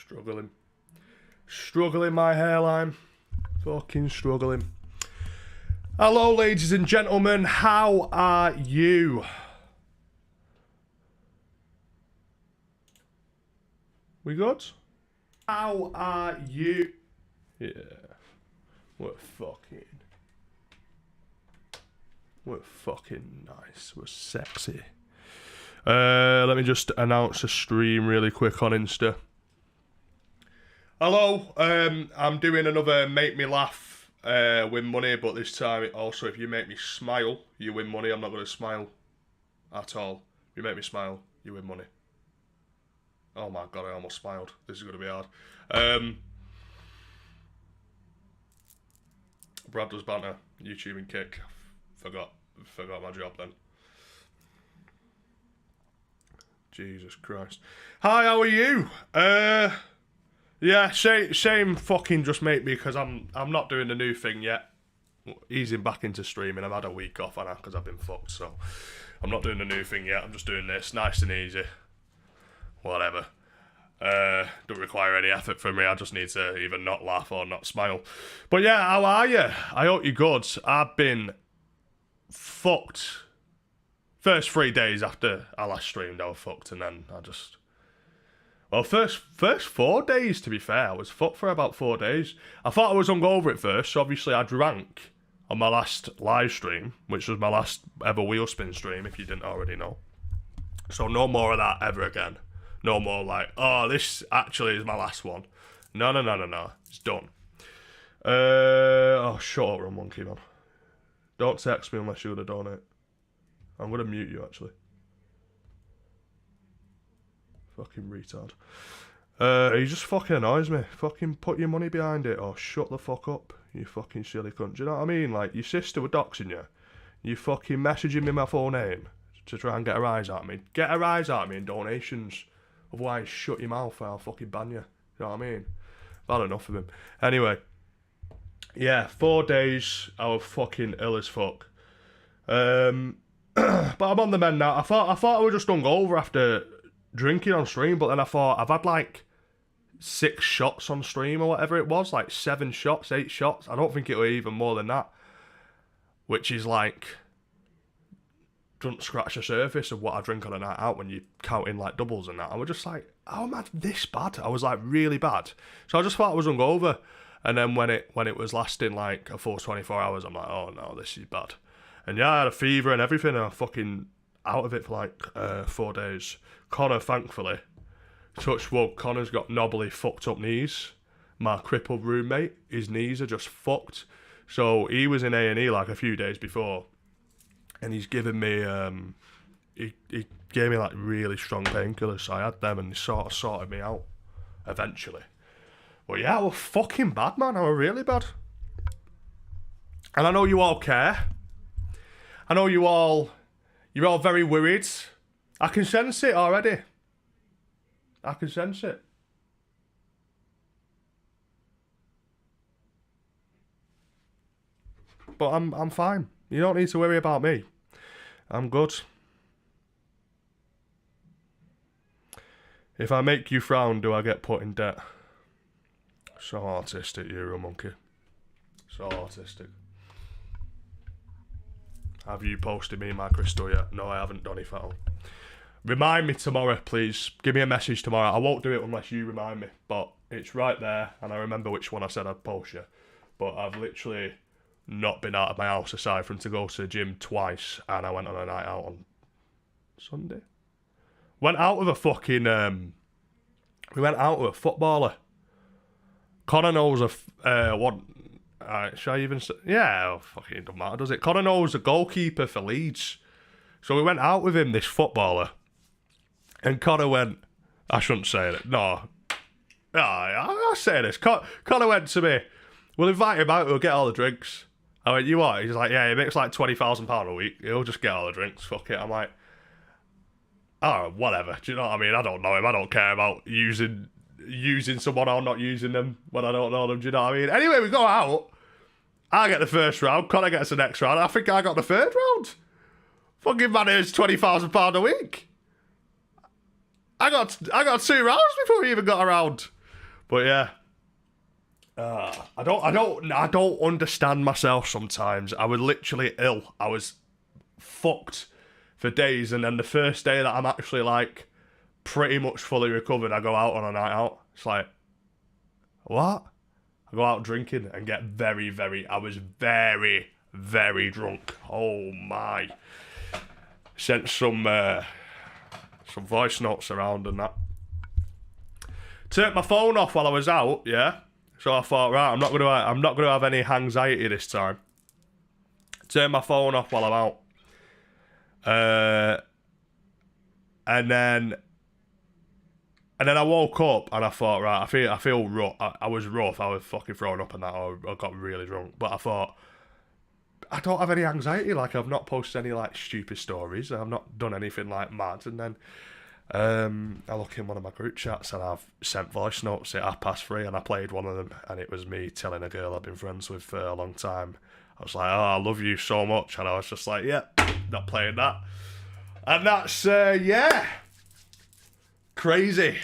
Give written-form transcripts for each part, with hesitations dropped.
Struggling. Struggling, my hairline. Fucking struggling. Hello, ladies and gentlemen. How are you? We good? How are you? Yeah. We're fucking nice. We're sexy. Let me just announce a stream really quick on Insta. Hello, I'm doing another Make Me Laugh, win money, but this time also if you make me smile, you win money. I'm not going to smile at all. If you make me smile, you win money. Oh my god, I almost smiled. This is going to be hard. Brad does banter, YouTube and kick. Forgot my job then. Jesus Christ. Hi, how are you? Yeah, same fucking just mate me because I'm not doing the new thing yet. Easing back into streaming. I've had a week off because I've been fucked, so I'm not doing the new thing yet. I'm just doing this, nice and easy. Whatever. Don't require any effort from me. I just need to either not laugh or not smile. But yeah, how are you? I hope you're good. I've been fucked. First 3 days after I last streamed, I was fucked, and then I just... Well, first 4 days, to be fair, I was fucked for about 4 days. I thought I was hungover at first, so obviously I drank on my last live stream, which was my last ever wheel spin stream, if you didn't already know. So no more of that ever again. No more like, oh, this actually is my last one. No. It's done. Oh, shut up, Run Monkey, man. Don't text me unless you're going to donate. I'm going to mute you, actually. Fucking retard. He just fucking annoys me. Fucking put your money behind it or shut the fuck up, you fucking silly cunt. Do you know what I mean? Like, your sister was doxing you. You fucking messaging me my full name to try and get her eyes at me. Get her eyes at me in donations. Otherwise, shut your mouth or I'll fucking ban you. You know what I mean? I've had enough of him. Anyway. Yeah, 4 days. I was fucking ill as fuck. But I'm on the mend now. I thought I was just hungover after drinking on stream, but then I thought I've had like 6 shots on stream or whatever it was, like 7 shots, 8 shots. I don't think it was even more than that, which is like doesn't scratch the surface of what I drink on a night out when you count in like doubles and that. I was just like, how am I this bad? I was like really bad. So I just thought I was hungover, and then when it was lasting like a full 24 hours, I'm like, oh no, this is bad. And yeah, I had a fever and everything, and I'm fucking out of it for like 4 days. Connor, thankfully, touch wood, Connor's got knobbly, fucked up knees. My crippled roommate, his knees are just fucked. So he was in A&E like a few days before, and he's given me, he gave me like really strong painkillers, so I had them, and they sort of sorted me out eventually. But yeah, I was fucking bad, man. I was really bad. And I know you all care. I know you're all very worried. I can sense it already. I can sense it. But I'm fine. You don't need to worry about me. I'm good. If I make you frown, do I get put in debt? So artistic, you're a monkey. So artistic. Have you posted me my crystal yet? No, I haven't, Donny Fettle. Remind me tomorrow, please. Give me a message tomorrow. I won't do it unless you remind me. But it's right there, and I remember which one I said I'd post you. But I've literally not been out of my house aside from to go to the gym twice, and I went on a night out on Sunday. Went out with a fucking... we went out with a footballer. Connor knows what... should I even say? Yeah, fucking doesn't matter, does it? Connor knows the goalkeeper for Leeds. So we went out with him, this footballer. And Connor went... I shouldn't say it. No. I'll say this. Connor went to me, we'll invite him out, we'll get all the drinks. I went, you what? He's like, yeah, he makes like £20,000 a week. He'll just get all the drinks. Fuck it. I'm like, oh, whatever. Do you know what I mean? I don't know him. I don't care about using someone or not using them when I don't know them. Do you know what I mean? Anyway, we go out. I get the first round. Connor gets the next round. I think I got the third round. Fucking man earns £20,000 a week. I got 2 rounds before we even got around. But yeah. I don't understand myself sometimes. I was literally ill. I was fucked for days, and then the first day that I'm actually like pretty much fully recovered, I go out on a night out. It's like, what? I go out drinking and get I was very, very drunk. Oh my. Sent some voice notes around and that. Turned my phone off while I was out, yeah. So I thought, right, I'm not gonna have any anxiety this time. Turn my phone off while I'm out. And then I woke up and I thought, right, I feel rough. I was rough. I was fucking thrown up and that. I got really drunk. But I thought, I don't have any anxiety. Like, I've not posted any like stupid stories. I've not done anything like mad. And then I look in one of my group chats and I've sent voice notes at 3:30 and I played one of them and it was me telling a girl I've been friends with for a long time. I was like, oh, I love you so much. And I was just like, yeah, not playing that. And that's, yeah. Crazy.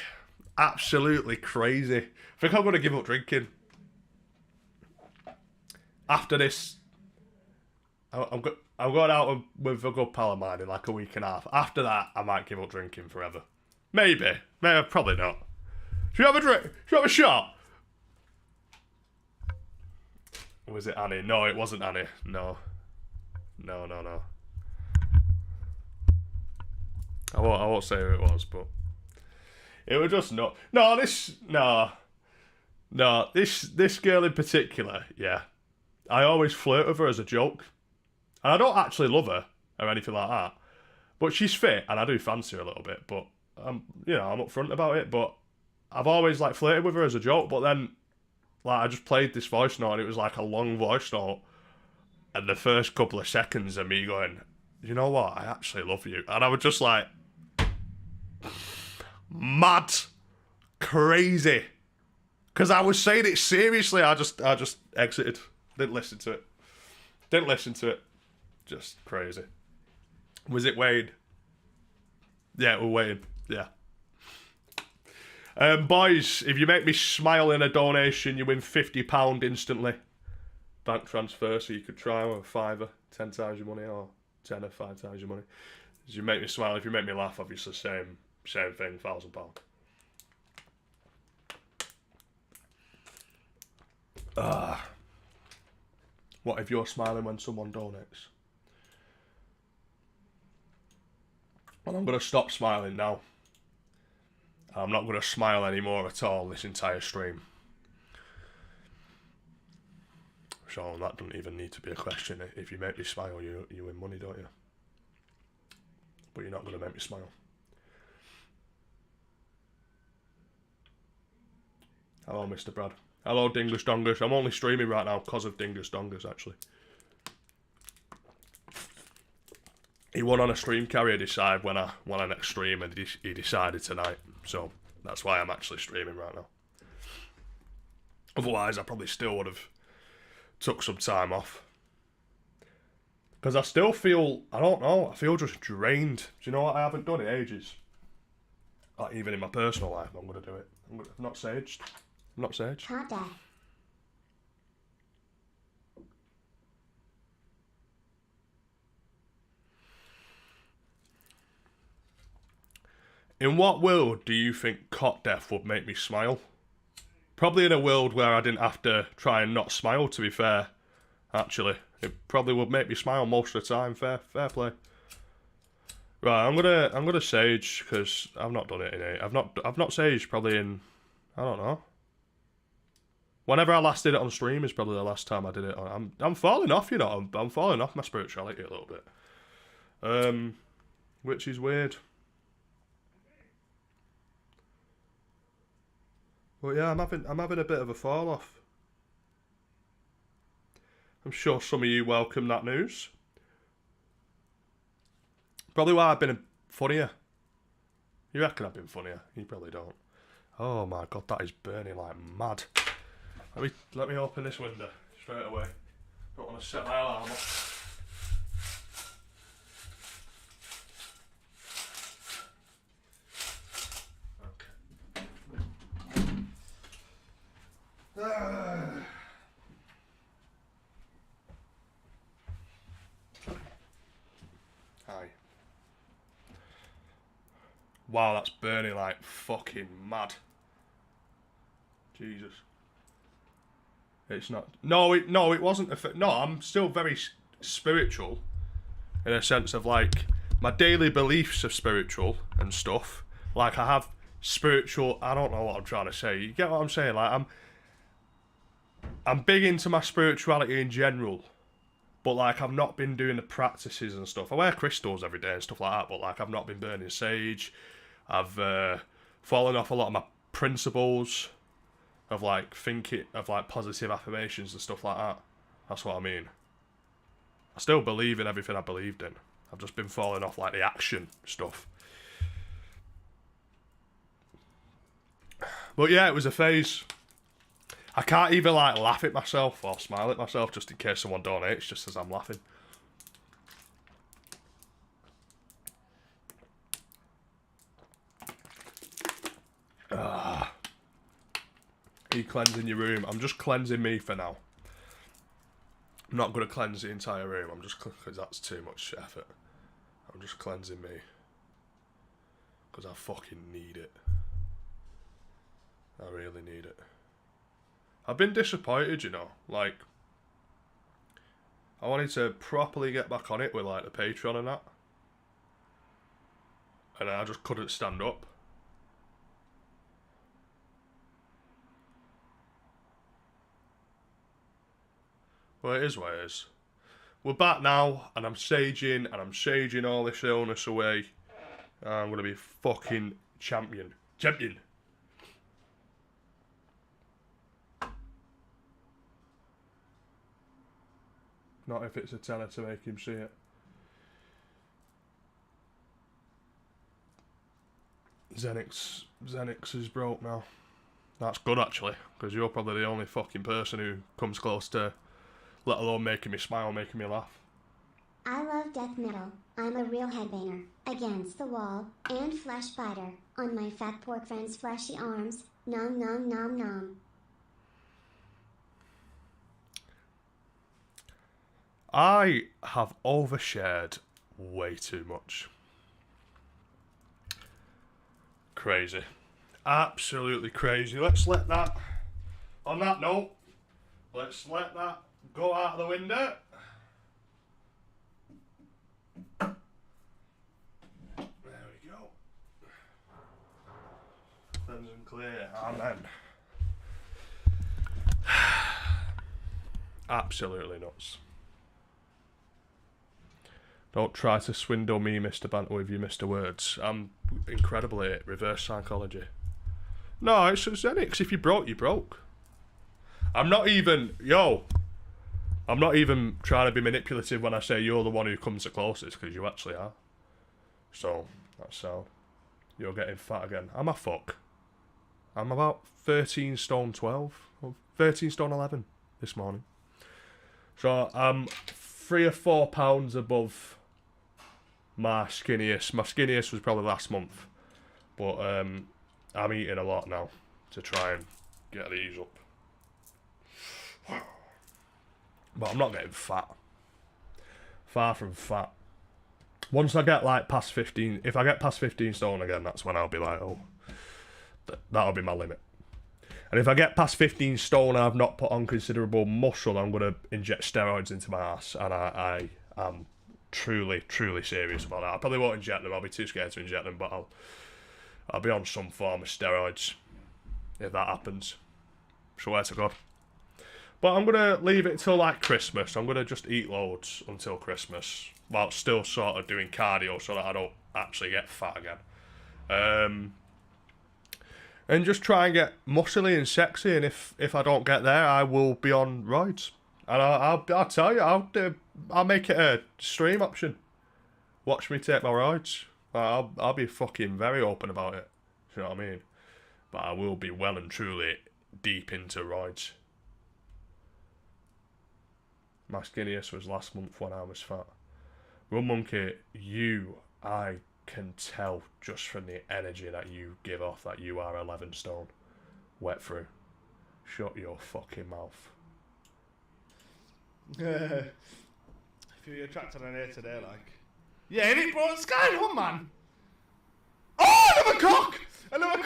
Absolutely crazy. I think I'm going to give up drinking. After this, I'm going out with a good pal of mine in like a week and a half. After that, I might give up drinking forever. Maybe. Probably not. Should you have a drink? Should you have a shot? Was it Annie? No, it wasn't Annie. No. I won't say who it was, but it was just not. This girl in particular, yeah. I always flirt with her as a joke. And I don't actually love her or anything like that. But she's fit and I do fancy her a little bit. But I'm upfront about it. But I've always like flirted with her as a joke. But then like I just played this voice note and it was like a long voice note. And the first couple of seconds of me going, you know what? I actually love you. And I was just like, mad, crazy. Because I was saying it seriously. I just exited. Didn't listen to it. Just crazy. Was it Wayne? Yeah, it was Wayne. Yeah. Boys, if you make me smile in a donation, you win £50 instantly. Bank transfer, so you could try with a fiver, 10 times your money, or 10 or 5 times your money. If you make me smile, if you make me laugh, obviously same thing, £1,000. What if you're smiling when someone donates? Well, I'm going to stop smiling now. I'm not going to smile anymore at all this entire stream. So that doesn't even need to be a question. If you make me smile, you win money, don't you? But you're not going to make me smile. Hello, Mr. Brad. Hello, Dingus Dongus. I'm only streaming right now because of Dingus Dongus, actually. He won on a stream carrier decide when I next stream, and he decided tonight. So that's why I'm actually streaming right now. Otherwise, I probably still would have took some time off. Because I still feel, I don't know, I feel just drained. Do you know what? I haven't done in ages. Like, even in my personal life, I'm going to do it. I'm not saged. I'm not saged. Can't die. In what world do you think cot death would make me smile? Probably in a world where I didn't have to try and not smile, to be fair. Actually. It probably would make me smile most of the time. Fair play. Right, I'm gonna sage, because I've not done it in I've not saged probably in, I don't know. Whenever I last did it on stream is probably the last time I did it. I'm falling off, you know. I'm falling off my spirituality a little bit. Which is weird. But yeah, I'm having a bit of a fall off. I'm sure some of you welcome that news. Probably why I've been funnier. You reckon I've been funnier? You probably don't. Oh my god, that is burning like mad. Let me open this window straight away. Don't want to set my alarm off. Wow, that's burning like fucking mad. Jesus. It's not. No, it wasn't. No, I'm still very spiritual, in a sense of like my daily beliefs are spiritual and stuff. Like I have spiritual. I don't know what I'm trying to say. You get what I'm saying? Like I'm big into my spirituality in general, but like I've not been doing the practices and stuff. I wear crystals every day and stuff like that, but like I've not been burning sage. I've fallen off a lot of my principles of like thinking of like positive affirmations and stuff like that. That's what I mean. I still believe in everything I believed in. I've just been falling off like the action stuff. But yeah, it was a phase. I can't even like laugh at myself or smile at myself just in case someone donates just as I'm laughing. Are you cleansing your room? I'm just cleansing me for now. I'm not going to cleanse the entire room. I'm just because that's too much effort. I'm just cleansing me because I fucking need it. I really need it. I've been disappointed, you know. Like, I wanted to properly get back on it with like the Patreon and that, and I just couldn't stand up. Well, it is what it is. We're back now, and I'm saging all this illness away. I'm gonna be fucking champion. Champion. Not if it's a tenner to make him see it. Xenix is broke now. That's good actually, because you're probably the only fucking person who comes close to, let alone making me smile, making me laugh. I love death metal. I'm a real headbanger. Against the wall, and flesh biter. On my fat pork friend's fleshy arms. Nom nom nom nom. I have overshared way too much. Crazy. Absolutely crazy. Let's let that, on that note, let's let that go out of the window. There we go. Cleanse and clear. Amen. Absolutely nuts. Don't try to swindle me, Mr. Banter, with your Mr. Words. I'm incredibly at reverse psychology. No, it's Xenix. If you broke, you broke. I'm not even trying to be manipulative when I say you're the one who comes the closest, because you actually are. So, that's sound. You're getting fat again. I'm a fuck. I'm about 13 stone 12, or 13 stone 11 this morning. So, I'm 3 or 4 pounds above my skinniest. My skinniest was probably last month, but I'm eating a lot now to try and get these up. But I'm not getting fat. Far from fat. Once I get like past 15, if I get past 15 stone again, that's when I'll be like, oh, that'll be my limit. And if I get past 15 stone and I've not put on considerable muscle, I'm going to inject steroids into my ass, and I am truly, truly serious about that. I probably won't inject them. I'll be too scared to inject them, but I'll be on some form of steroids if that happens. Swear to God. But I'm going to leave it till like Christmas. I'm going to just eat loads until Christmas, while still sort of doing cardio so that I don't actually get fat again. And just try and get muscly and sexy, and if I don't get there, I will be on roids. And I'll tell you, I'll make it a stream option. Watch me take my roids. I'll be fucking very open about it. You know what I mean? But I will be well and truly deep into roids. My skinniest was last month when I was fat. Rum Monkey, I can tell just from the energy that you give off that you are 11 stone. Wet through. Shut your fucking mouth. If you're attracted on here today, like. Yeah, innit, bro? What's going on, man? Oh, the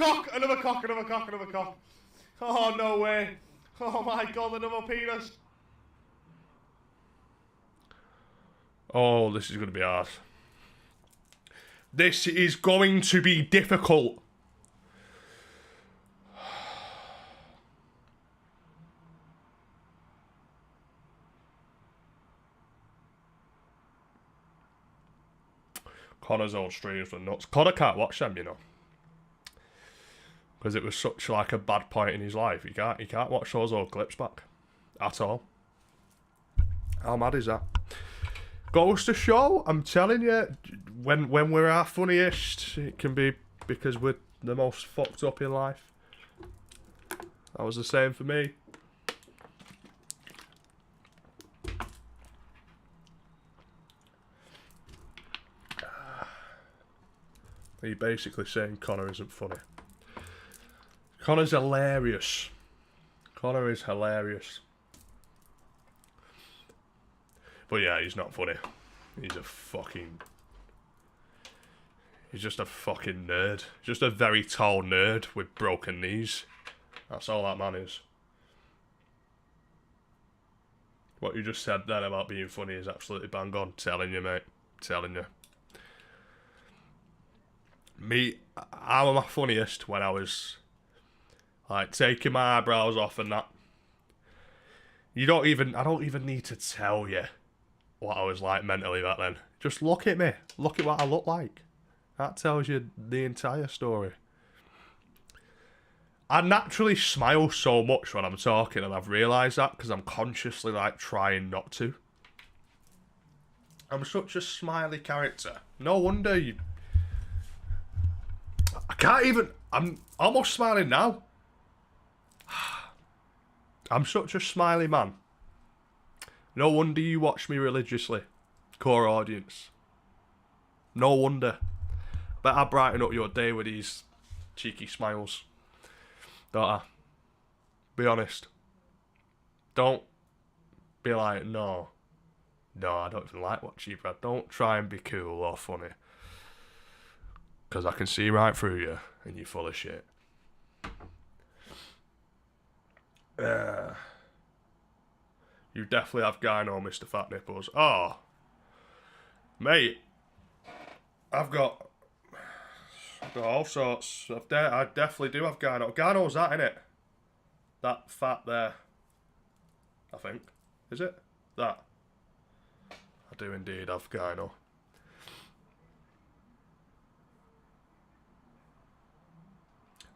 cock! Another cock, another cock, another cock. Oh, no way. Oh my god, another penis. Oh, this is going to be hard. This is going to be difficult. Connor's old streams were nuts. Connor can't watch them, you know, because it was such like a bad point in his life. He can't watch those old clips back at all. How mad is that? Goes to show, I'm telling you, when we're our funniest, it can be because we're the most fucked up in life. That was the same for me. Are you basically saying Connor isn't funny? Connor's hilarious. Connor is hilarious. But yeah, he's not funny. He's just a fucking nerd. Just a very tall nerd with broken knees. That's all that man is. What you just said then about being funny is absolutely bang on. Telling you, mate. Telling you. Me, I was my funniest when I was like taking my eyebrows off and that. I don't even need to tell you what I was like mentally back then. Just look at me. Look at what I look like. That tells you the entire story. I naturally smile so much when I'm talking, and I've realised that because I'm consciously like trying not to. I'm such a smiley character. No wonder you... I can't even... I'm almost smiling now. I'm such a smiley man. No wonder you watch me religiously. Core audience. No wonder. Bet I brighten up your day with these cheeky smiles. Don't I? Be honest. Don't be like, no, I don't even like watching you, Brad. Don't try and be cool or funny. Because I can see right through you and you're full of shit. You definitely have Gyno, Mr. Fat Nipples. Oh, mate, I've got all sorts. I definitely do have Gyno. Gyno's that, innit? That fat there. I think. Is it? That. I do indeed have Gyno.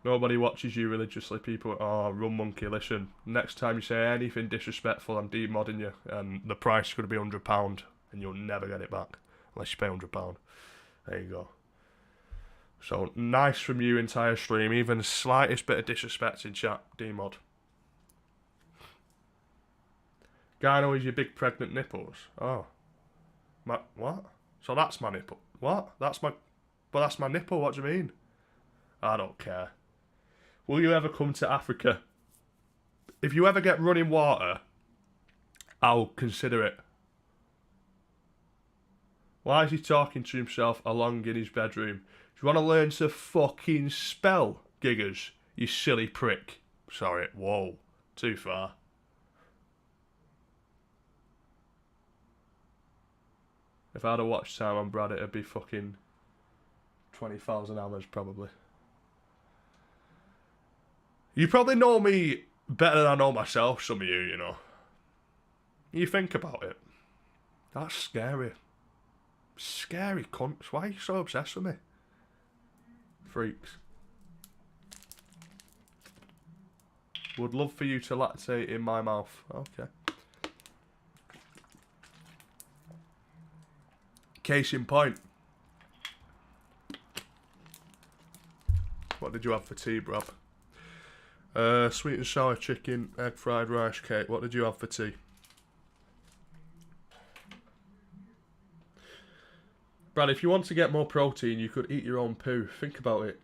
Nobody watches you religiously, people. Oh, Run Monkey, listen. Next time you say anything disrespectful, I'm demodding you. And the price is going to be £100. And you'll never get it back. Unless you pay £100. There you go. So, nice from you entire stream. Even the slightest bit of disrespect in chat. Demod. Gyno is your big pregnant nipples. Oh. What? So that's my nipple. What? That's my nipple. What do you mean? I don't care. Will you ever come to Africa? If you ever get running water, I'll consider it. Why is he talking to himself along in his bedroom? Do you want to learn to fucking spell, Giggers? You silly prick. Sorry. Whoa. Too far. If I had a watch time on Brad, it'd be fucking 20,000 hours, probably. You probably know me better than I know myself, some of you, you know. You think about it. That's scary. Scary cunts. Why are you so obsessed with me? Freaks. Would love for you to lactate in my mouth. Okay. Case in point. What did you have for tea, bruv? Sweet and sour chicken, egg fried rice cake. What did you have for tea? Brad, if you want to get more protein, you could eat your own poo. Think about it.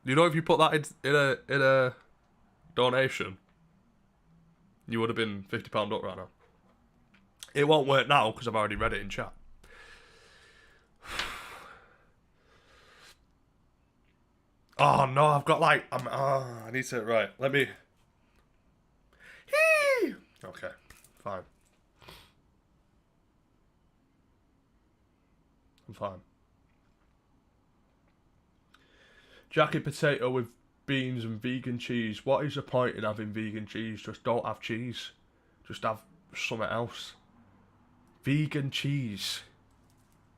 You know, if you put that in a donation, you would have been £50 up right now. It won't work now because I've already read it in chat. Oh no, I've got like I need to let me. Okay, fine. I'm fine. Jacket potato with beans and vegan cheese. What is the point in having vegan cheese? Just don't have cheese. Just have something else. Vegan cheese.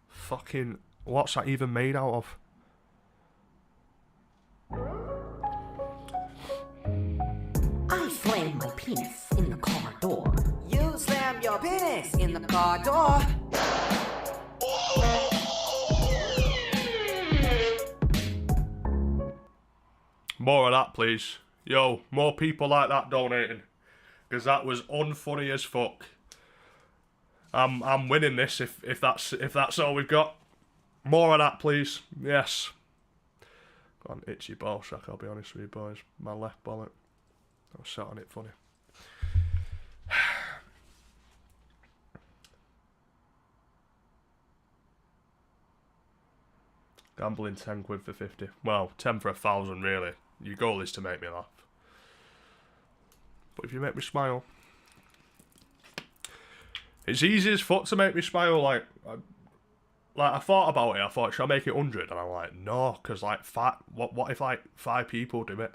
Fucking, what's that even made out of? I slammed my penis in the car door. You slammed your penis in the car door. More of that, please. Yo, more people like that donating. Because that was unfunny as fuck. I'm winning this if that's all we've got. More of that, please. Yes. Got an itchy ball sack, I'll be honest with you boys. My left bollock. I was sat on it funny. Gambling 10 quid for 50. Well, 10 for 1,000 really. Your goal is to make me laugh. But if you make me smile... It's easy as fuck to make me smile, I thought about it, I thought, should I make it 100? And I'm like, no, because like, what if like 5 people do it?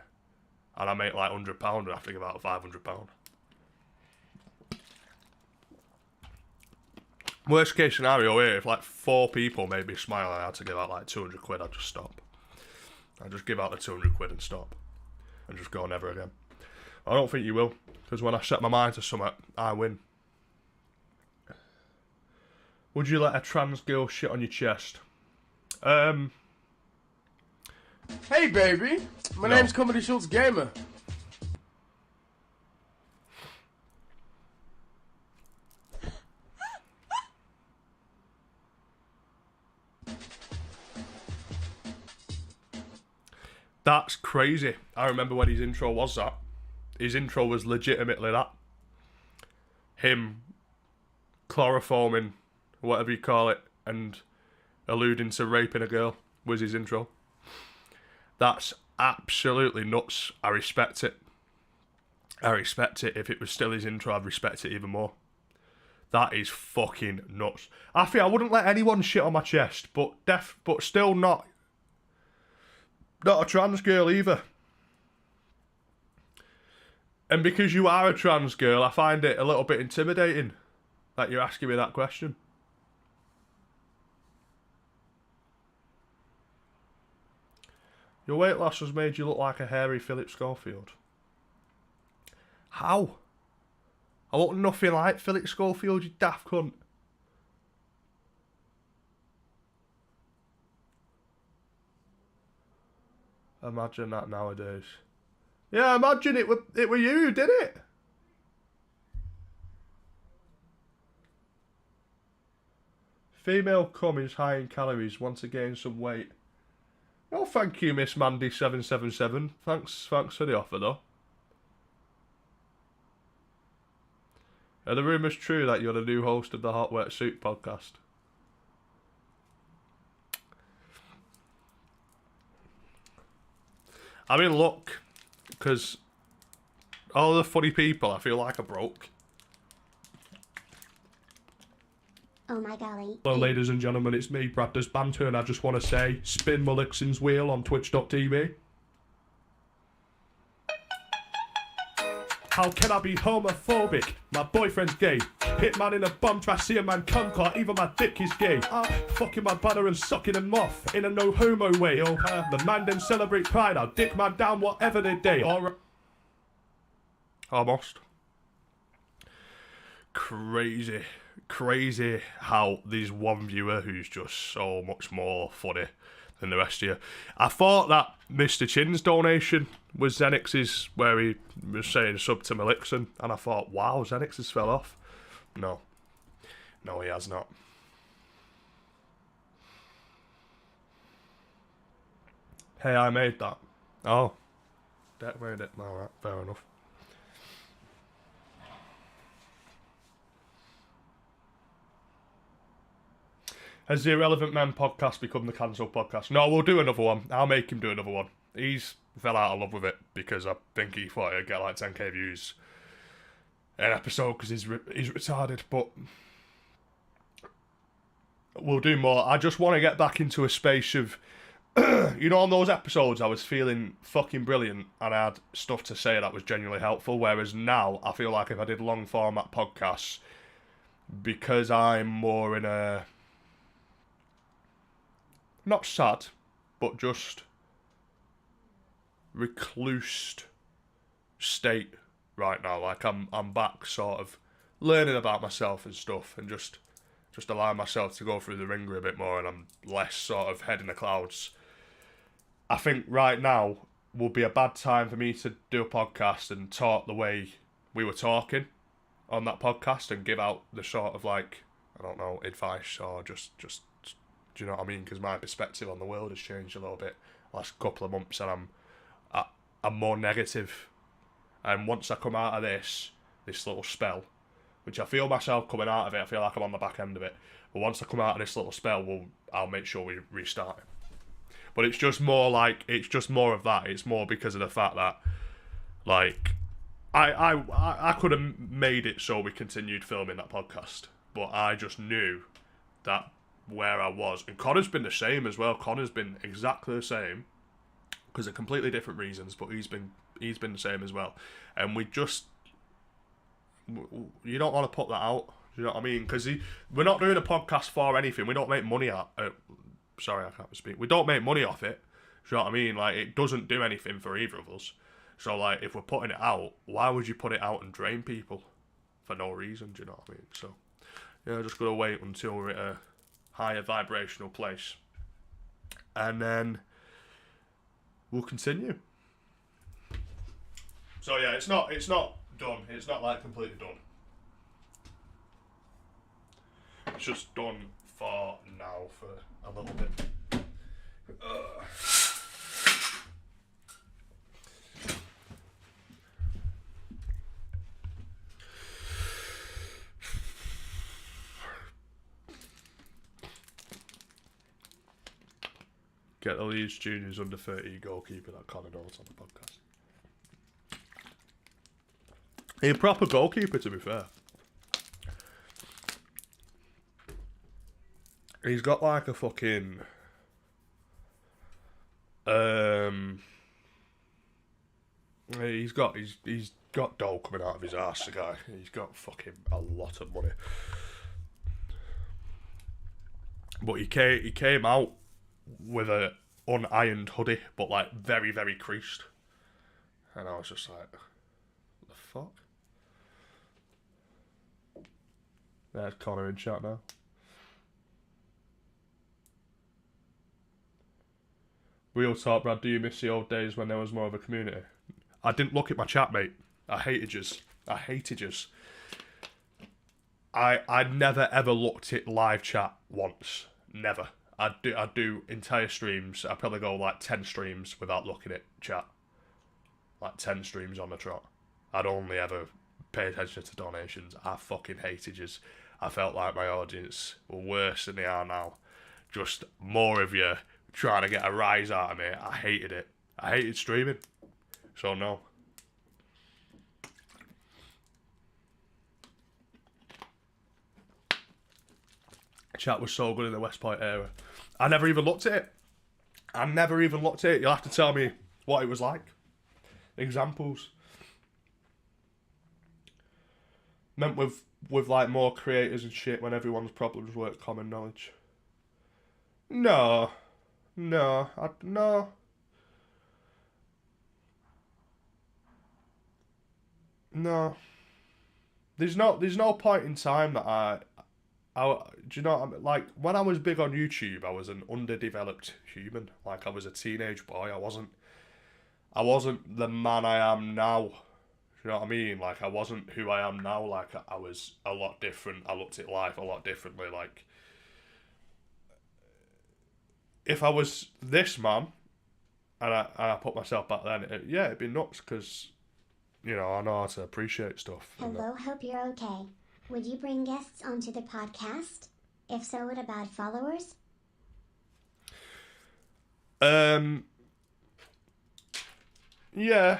And I make like £100 and I have to give out £500. Worst case scenario here, if like 4 people made me smile and I had to give out like 200 quid, I'd just stop. I'd just give out the 200 quid and stop. And just go never again. I don't think you will, because when I set my mind to something, I win. Would you let a trans girl shit on your chest? Hey baby, my No. name's Comedy Schultz Gamer. That's crazy. I remember when his intro was that. His intro was legitimately that. Him chloroforming, whatever you call it, and alluding to raping a girl was his intro. That's absolutely nuts. I respect it. I respect it. If it was still his intro, I'd respect it even more. That is fucking nuts. I think I wouldn't let anyone shit on my chest, but still not a trans girl either. And because you are a trans girl, I find it a little bit intimidating that you're asking me that question. Your weight loss has made you look like a hairy Philip Schofield. How? I look nothing like Philip Schofield, you daft cunt. Imagine that nowadays. Yeah, imagine it were you who did it. Female cum is high in calories, want to gain some weight. Oh, thank you, Miss Mandy777. Thanks for the offer, though. Are the rumours true that you're the new host of the Hot Wet Soup podcast? I'm in luck, because all the funny people I feel like are broke. Oh my golly. Hello, ladies and gentlemen, it's me, Brad Does Banter, and I just want to say, spin Mullickson's wheel on twitch.tv. How can I be homophobic? My boyfriend's gay. Hitman in a bum, try see a man cum clot, even my dick is gay. Fucking my brother and sucking him off in a no homo way. Oh, the man then celebrate pride, I'll dick man down whatever they day. Almost. Crazy how there's one viewer who's just so much more funny than the rest of you. I thought that Mr. Chin's donation was Xenix's, where he was saying sub to Melixon, and I thought, wow, Xenix has fell off. No, he has not. Hey, I made that. Oh, Deck made it. Alright, fair enough. Has the Irrelevant Men podcast become the cancelled podcast? No, we'll do another one. I'll make him do another one. He's fell out of love with it because I think he thought he'd get like 10k views an episode because he's retarded, but we'll do more. I just want to get back into a space of, you know, on those episodes I was feeling fucking brilliant and I had stuff to say that was genuinely helpful, whereas now I feel like if I did long format podcasts, because I'm more in a, not sad, but just reclused state right now. Like I'm back sort of learning about myself and stuff and just allowing myself to go through the ringer a bit more, and I'm less sort of head in the clouds. I think right now will be a bad time for me to do a podcast and talk the way we were talking on that podcast and give out the sort of like, I don't know, advice or just do you know what I mean? Because my perspective on the world has changed a little bit last couple of months, and I'm more negative. And once I come out of this little spell, which I feel myself coming out of it, I feel like I'm on the back end of it. But once I come out of this little spell, I'll make sure we restart it. But it's just more of that. It's more because of the fact that, like, I could have made it so we continued filming that podcast, but I just knew that where I was, and Connor's been the same as well. Connor's been exactly the same, because of completely different reasons, but he's been the same as well. And we just, you don't want to put that out. Do you know what I mean? Because we're not doing a podcast for anything. We don't make money sorry, I can't speak. We don't make money off it. Do you know what I mean? Like, it doesn't do anything for either of us. So, like, if we're putting it out, why would you put it out and drain people for no reason? Do you know what I mean? So, yeah, just gotta wait until we're at a higher vibrational place, and then we'll continue. So yeah, it's not done. It's not like completely done. It's just done for now for a little bit. Get the Leeds Juniors under 30 goalkeeper that Connor knows on the podcast. He's a proper goalkeeper, to be fair. He's got like a fucking he's got dough coming out of his arse, the guy. He's got fucking a lot of money. But he came out with a unironed hoodie, but like very, very creased. And I was just like, what the fuck? There's Connor in chat now. Real talk, Brad, do you miss the old days when there was more of a community? I didn't look at my chat, mate. I hated yous. I never ever looked at live chat once. Never. I'd do entire streams. I'd probably go like 10 streams without looking at chat. Like 10 streams on the trot. I'd only ever pay attention to donations. I fucking hated yous. I felt like my audience were worse than they are now. Just more of you trying to get a rise out of me. I hated it. I hated streaming. So no. Chat was so good in the West Point era. I never even looked at it. You'll have to tell me what it was like. Examples. Meant with like more creators and shit when everyone's problems weren't common knowledge. No. No. There's no point in time that do you know what I mean? Like, when I was big on YouTube, I was an underdeveloped human. Like, I was a teenage boy. I wasn't the man I am now. Do you know what I mean? Like, I wasn't who I am now. Like, I was a lot different. I looked at life a lot differently. Like, if I was this man, and I put myself back then, it'd be nuts, because, you know, I know how to appreciate stuff. Hello, hope you're okay. Would you bring guests onto the podcast? If so, what about followers? Yeah.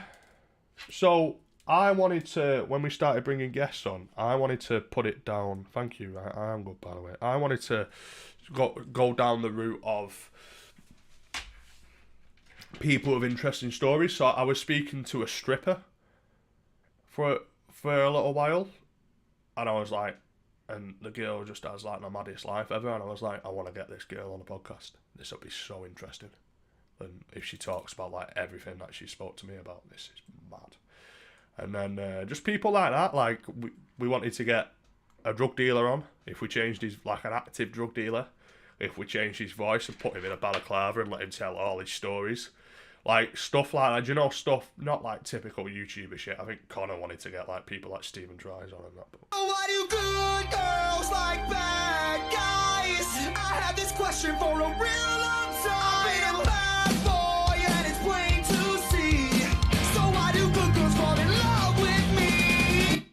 So I wanted to, when we started bringing guests on, I wanted to put it down. Thank you. I am good, by the way. I wanted to go down the route of people with interesting stories. So I was speaking to a stripper for a little while, and I was like, and the girl just has like the maddest life ever, and I was like, I want to get this girl on the podcast. This will be so interesting. And if she talks about like everything that she spoke to me about, this is mad. And then just people like that, like we wanted to get a drug dealer on. If we changed his, like an active drug dealer, if we changed his voice and put him in a balaclava and let him tell all his stories, like stuff like that. You know, stuff not like typical YouTuber shit. I think Connor wanted to get like people like Stephen Tries on and that. But Why do good girls like bad guys? I have this question for a real long time. I've been a bad boy and it's plain to see. So why do good girls fall in love with me?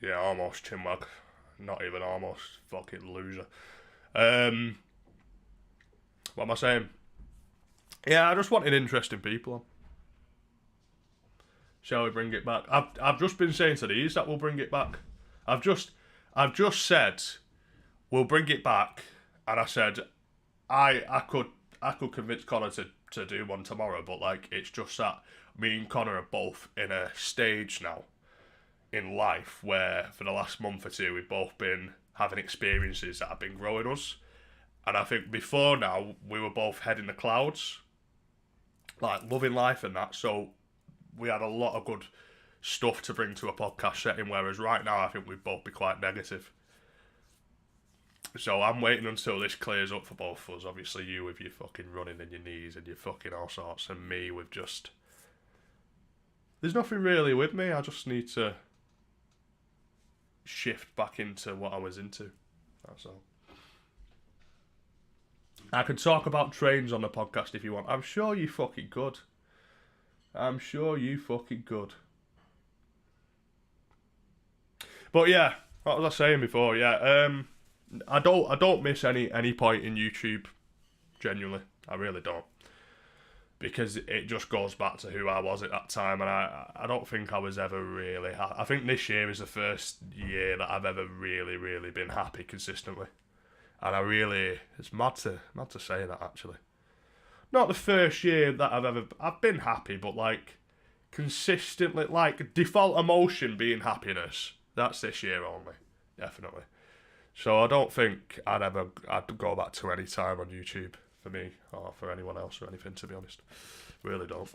yeah, almost chinwag. Not even almost. Fucking loser. What am I saying? Yeah, I just wanted interesting people on. Shall we bring it back? I've just been saying to these that we'll bring it back. I've just said we'll bring it back, and I said I could convince Connor to do one tomorrow, but like it's just that me and Connor are both in a stage now in life where for the last month or two we've both been having experiences that have been growing us. And I think before now we were both head in the clouds, like loving life and that, so we had a lot of good stuff to bring to a podcast setting, whereas right now I think we'd both be quite negative. So I'm waiting until this clears up for both of us. Obviously you with your fucking running and your knees and your fucking all sorts, and me with just... There's nothing really with me, I just need to shift back into what I was into. That's all. I could talk about trains on the podcast if you want. I'm sure you fucking could. I'm sure you fucking could. But yeah, what was I saying before? Yeah, I don't miss any point in YouTube. Genuinely, I really don't, because it just goes back to who I was at that time, and I don't think I was ever really. I think this year is the first year that I've ever really been happy consistently, and it's mad to say that actually. Not the first year that I've been happy, but like consistently, like default emotion being happiness. That's this year only, definitely. So I don't think I'd go back to any time on YouTube for me or for anyone else or anything, to be honest. Really don't.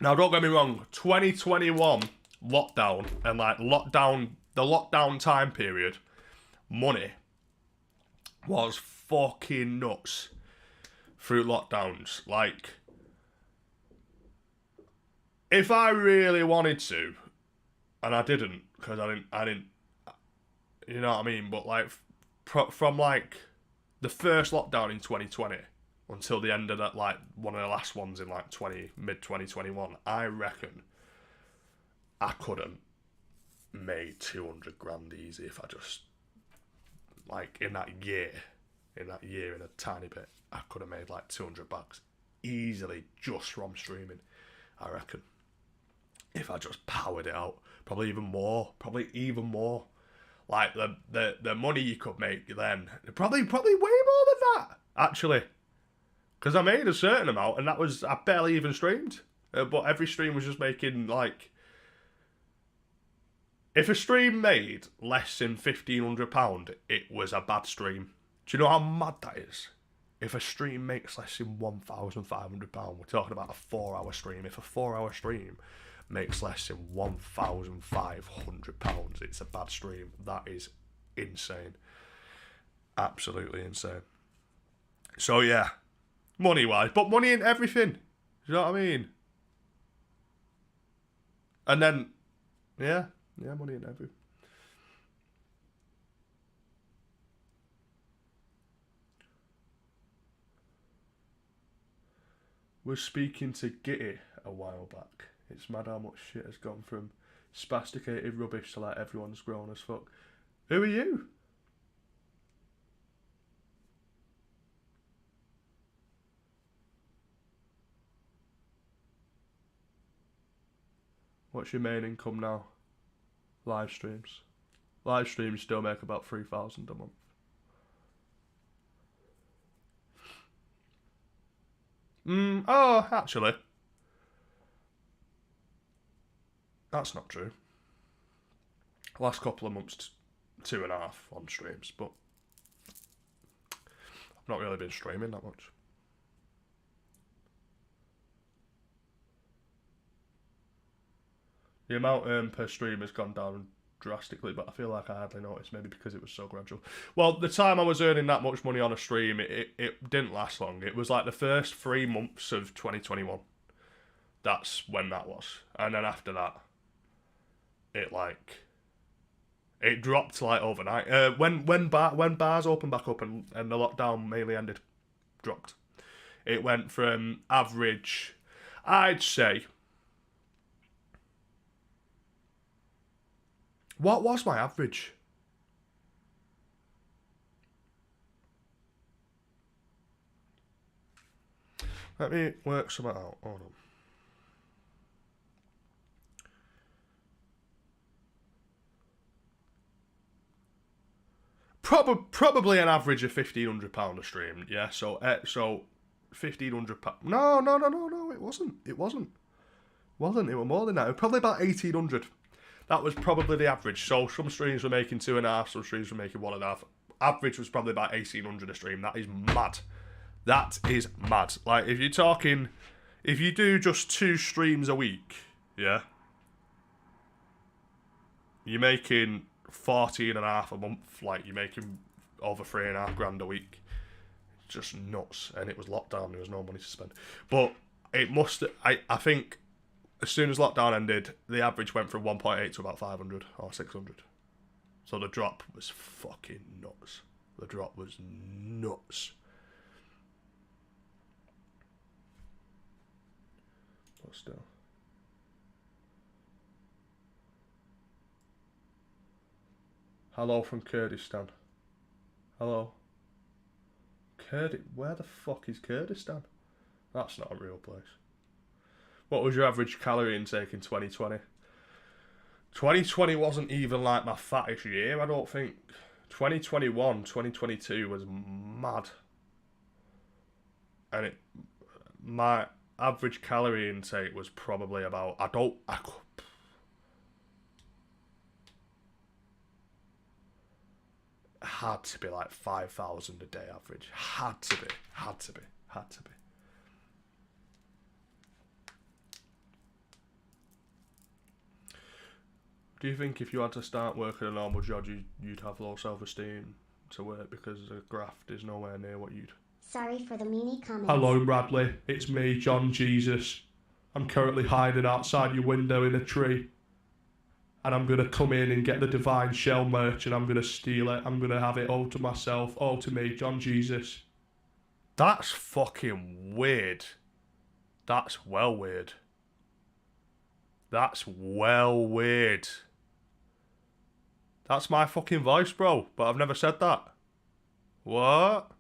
Now don't get me wrong, 2021 lockdown and like the lockdown time period, money was fucking nuts through lockdowns. Like, if I really wanted to, and I didn't, because I didn't, you know what I mean? But like, from like the first lockdown in 2020 until the end of that, like one of the last ones in like mid 2021, I reckon I could have made 200 grand easy if I just, like in that year, in a tiny bit, I could have made like 200 bucks easily just from streaming, I reckon. If I just powered it out, probably even more. Like the money you could make then, probably way more than that actually, because I made a certain amount, and I barely even streamed, but every stream was just making like. If a stream made less than £1,500, it was a bad stream. Do you know how mad that is? If a stream makes less than £1,500, we're talking about a 4-hour stream. If a 4-hour stream makes less than £1,500, it's a bad stream. That is insane. Absolutely insane. So yeah, money-wise, but money in everything. Do you know what I mean? And then, yeah, money in everything. was speaking to Gitty a while back. It's mad how much shit has gone from spasticated rubbish to like everyone's grown as fuck. Who are you? What's your main income now? Live streams. Live streams still make about 3,000 a month. Oh, actually. That's not true. Last couple of months, 2.5 on streams, but I've not really been streaming that much. The amount per stream has gone down drastically, but I feel like I hardly noticed, maybe because it was so gradual. Well, the time I was earning that much money on a stream, it didn't last long. It was like the first 3 months of 2021. That's when that was. And then after that, it dropped like overnight. When bars opened back up and the lockdown mainly ended, dropped. It went from average, I'd say. What was my average? Let me work something out. Hold on. Probably an average of £1,500 a stream. Yeah, so £1,500. No. It wasn't. It was more than that. It was probably about 1,800. That was probably the average. So some streams were making 2.5, some streams were making 1.5. Average was probably about 1,800 a stream. That is mad. That is mad. Like, if you do just 2 streams a week, yeah, you're making 14.5 a month. Like, you're making over 3.5 grand a week. Just nuts. And it was lockdown. There was no money to spend. But it must. I think. As soon as lockdown ended, the average went from 1.8 to about 500 or 600. So the drop was fucking nuts. The drop was nuts. But still. Hello from Kurdistan. Hello. Where the fuck is Kurdistan? That's not a real place. What was your average calorie intake in 2020? 2020 wasn't even like my fattest year, I don't think. 2022 was mad. And my average calorie intake was probably about, had to be like 5,000 a day average. Had to be. Do you think if you had to start working a normal job, you'd have low self-esteem to work because the graft is nowhere near what you'd... Sorry for the meanie comments. Hello, Bradley. It's me, John Jesus. I'm currently hiding outside your window in a tree. And I'm going to come in and get the Divine Shell merch and I'm going to steal it. I'm going to have it all to myself, all to me, John Jesus. That's fucking weird. That's well weird. That's my fucking voice, bro. But I've never said that. What?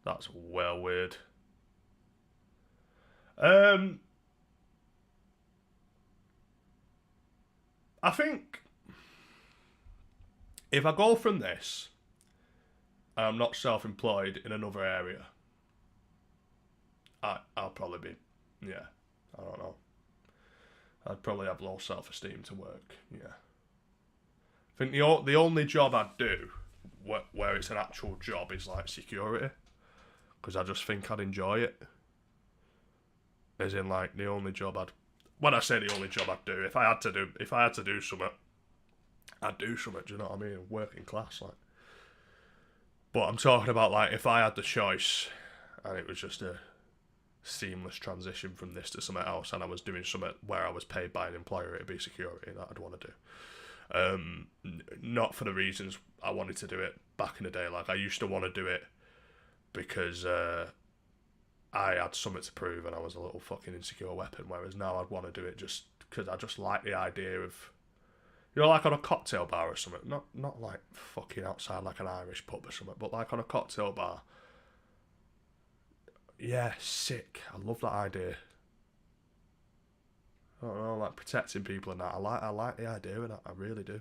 That's well weird. I think if I go from this and I'm not self-employed in another area, I'll probably be, yeah, I don't know. I'd probably have low self-esteem to work, yeah. I think the only job I'd do where it's an actual job is like security, because I just think I'd enjoy it. As in, like, the only job when I say the only job I'd do, if I had to do something, I'd do something. Do you know what I mean? Working class, like. But I'm talking about, like, if I had the choice and it was just a seamless transition from this to something else, and I was doing something where I was paid by an employer, it'd be security that I'd want to do. Not for the reasons I wanted to do it back in the day. Like, I used to want to do it because I had something to prove and I was a little fucking insecure weapon, whereas now I'd want to do it just because I just like the idea of, you know, like on a cocktail bar or something, not like fucking outside like an Irish pub or something, but like on a cocktail bar. Yeah, sick. I love that idea. I don't know, like protecting people and that. I like the idea of that. I really do.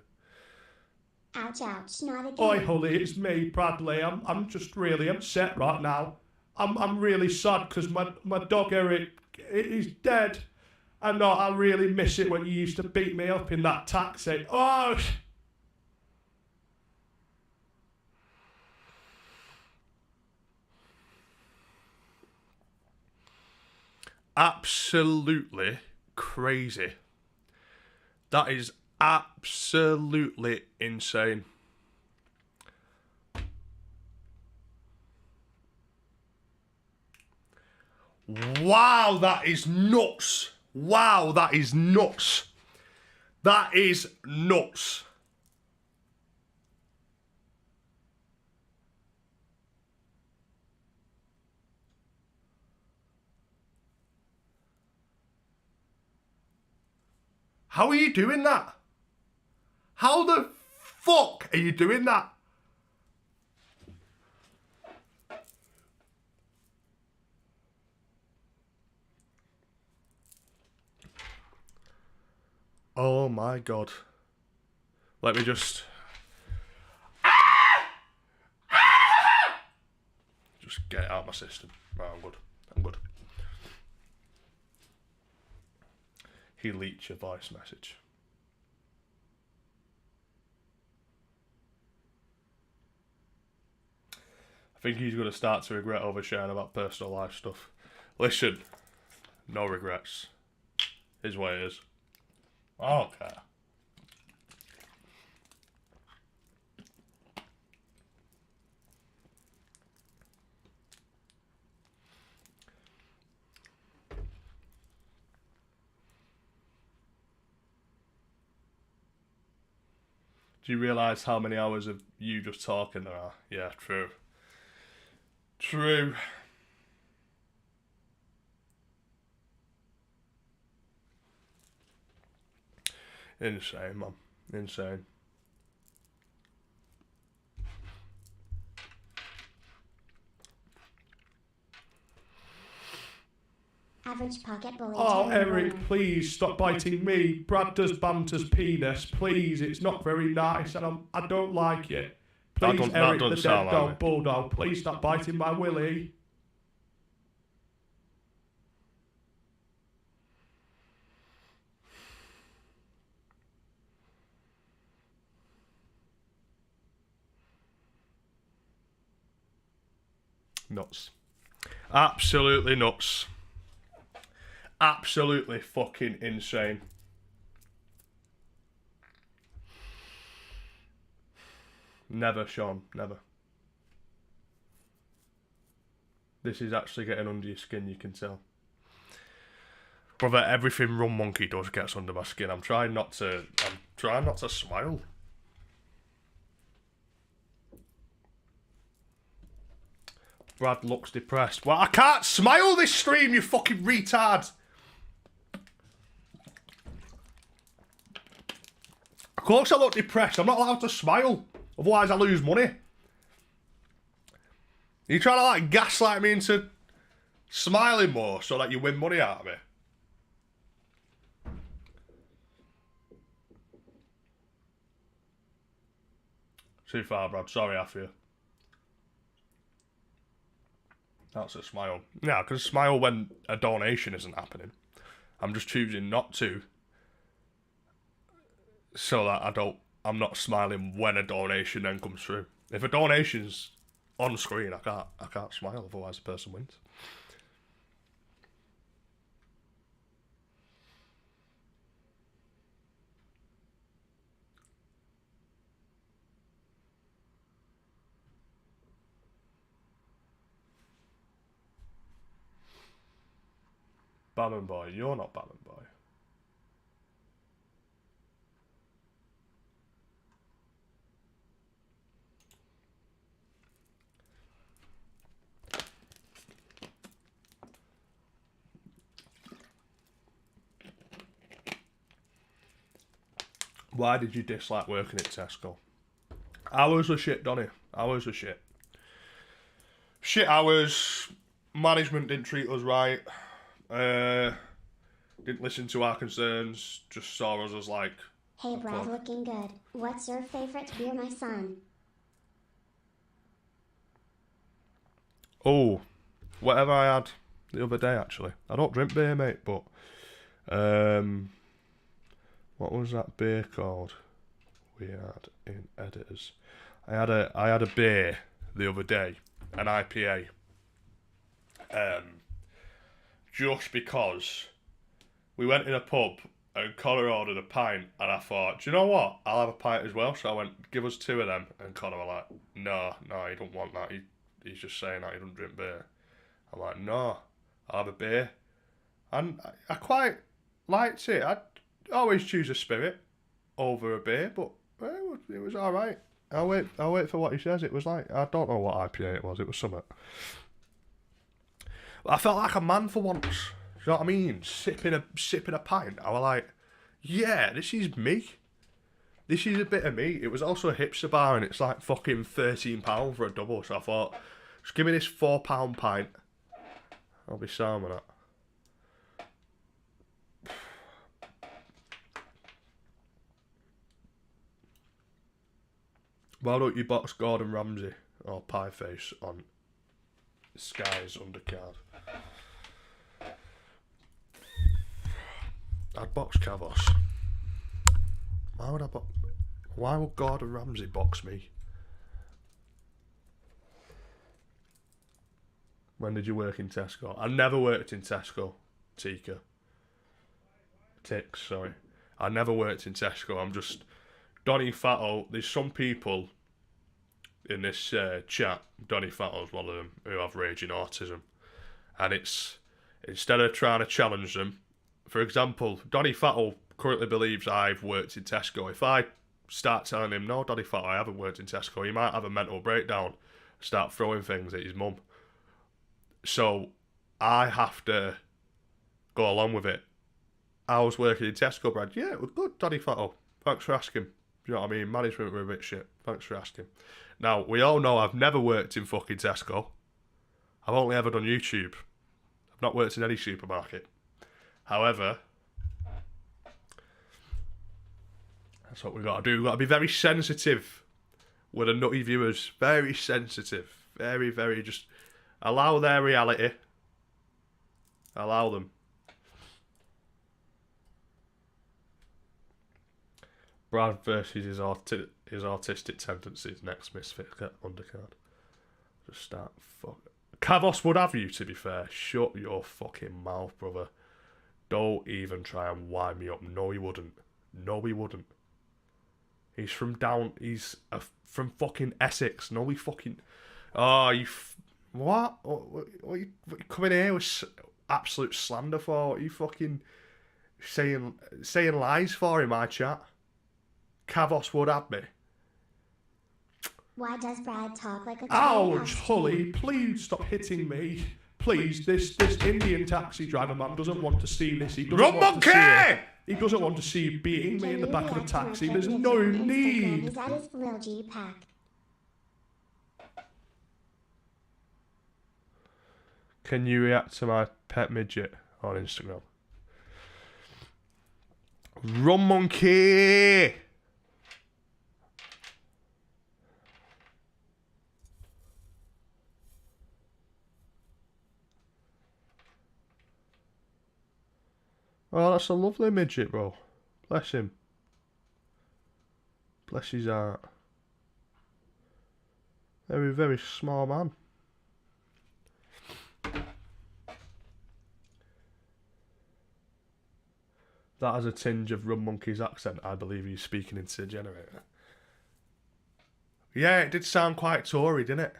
Ouch, ouch, not again. Oi, Holly, it's me, Bradley. I'm just really upset right now. I'm really sad because my dog Eric, he's dead. I know, I really miss it when you used to beat me up in that taxi. Oh! Absolutely crazy. That is absolutely insane. Wow, that is nuts. Wow, that is nuts. That is nuts. How are you doing that? How the fuck are you doing that? Oh my god. Let me just get it out of my system. Right, I'm good. I'm good. He leaked your voice message. I think he's going to start to regret oversharing about personal life stuff. Listen, no regrets. His way is. I don't care. Do you realise how many hours of you just talking there are? Yeah, true. True. Insane, man. Insane. Average pocket bully. Oh, Terry Eric, Warner. please stop biting me. Brad does banter's penis. Please, it's not very nice and I don't like it. Please, That Eric doesn't the sound dead like dog me. bulldog, please stop biting my willy. Nuts. Absolutely nuts. Absolutely fucking insane. Never, Sean. Never. This is actually getting under your skin, you can tell. Brother, everything Rum Monkey does gets under my skin. I'm trying not to smile. Brad looks depressed. Well, I can't smile this stream, you fucking retard. Of course I look depressed. I'm not allowed to smile. Otherwise I lose money. You trying to like gaslight me into smiling more so that you win money out of me? Too far, Brad. Sorry, I feel. That's a smile. Yeah, because smile when a donation isn't happening. I'm just choosing not to. So that I'm not smiling when a donation then comes through. If a donation's on screen, I can't smile, otherwise the person wins. Batman Boy, you're not Batman Boy. Why did you dislike working at Tesco? Hours were shit, Donny. Hours were shit. Shit hours. Management didn't treat us right. Didn't listen to our concerns. Just saw us as like... Hey Brad, looking good. What's your favorite beer, my son? Oh, whatever I had the other day, actually. I don't drink beer, mate, but... what was that beer called we had in Editors? I had a beer the other day, an IPA. Just because we went in a pub and Connor ordered a pint, and I thought, do you know what? I'll have a pint as well. So I went, give us 2 of them. And Connor was like, no, he don't want that. He's just saying that he doesn't drink beer. I'm like, no, I'll have a beer. And I quite liked it. I'd always choose a spirit over a beer, but it was all right. I'll wait for what he says. It was like, I don't know what IPA it was. It was something. But I felt like a man for once. You know what I mean? Sipping a pint. I was like, yeah, this is me. This is a bit of me. It was also a hipster bar, and it's like fucking £13 for a double. So I thought, just give me this £4 pint. I'll be sound with that. Why don't you box Gordon Ramsay or Pieface on Sky's undercard? I'd box Kavos. Why would Gordon Ramsay box me? When did you work in Tesco? I never worked in Tesco, Tika. Tix, sorry. I never worked in Tesco. I'm just... Donny Fatto, there's some people in this chat, Donny Fatto's one of them, who have raging autism. And it's, instead of trying to challenge them, for example, Donny Fatto currently believes I've worked in Tesco. If I start telling him, no, Donny Fatto, I haven't worked in Tesco, he might have a mental breakdown, start throwing things at his mum. So I have to go along with it. I was working in Tesco, Brad. Yeah, it was good, Donny Fatto. Thanks for asking. You know what I mean? Management were a bit shit. Thanks for asking. Now, we all know I've never worked in fucking Tesco. I've only ever done YouTube. I've not worked in any supermarket. However, that's what we've got to do. We've got to be very sensitive with the nutty viewers. Very sensitive. Very, very just allow their reality. Allow them. Brad versus his autistic tendencies. Next misfit undercard. Just start. Fuck. Kavos would have you, to be fair. Shut your fucking mouth, brother. Don't even try and wind me up. No, he wouldn't. No, he wouldn't. He's from from fucking Essex. No, he fucking... Oh, you... What? What you coming here with absolute slander for? What are you fucking saying lies for in my chat? Kavos would have me. Why does Brad talk like a Ouch, Holly, please stop hitting me. Please, this Indian taxi driver man doesn't want to see this. He doesn't want to see it. He doesn't want to see you beating me in the back of the taxi. There's no need. He's at his Lil G pack. Can you react to my pet midget on Instagram? Rum Monkey! Oh, that's a lovely midget, bro. Bless him. Bless his heart. Very, very small man. That has a tinge of Rum Monkey's accent. I believe he's speaking into the generator. Yeah, it did sound quite Tory, didn't it?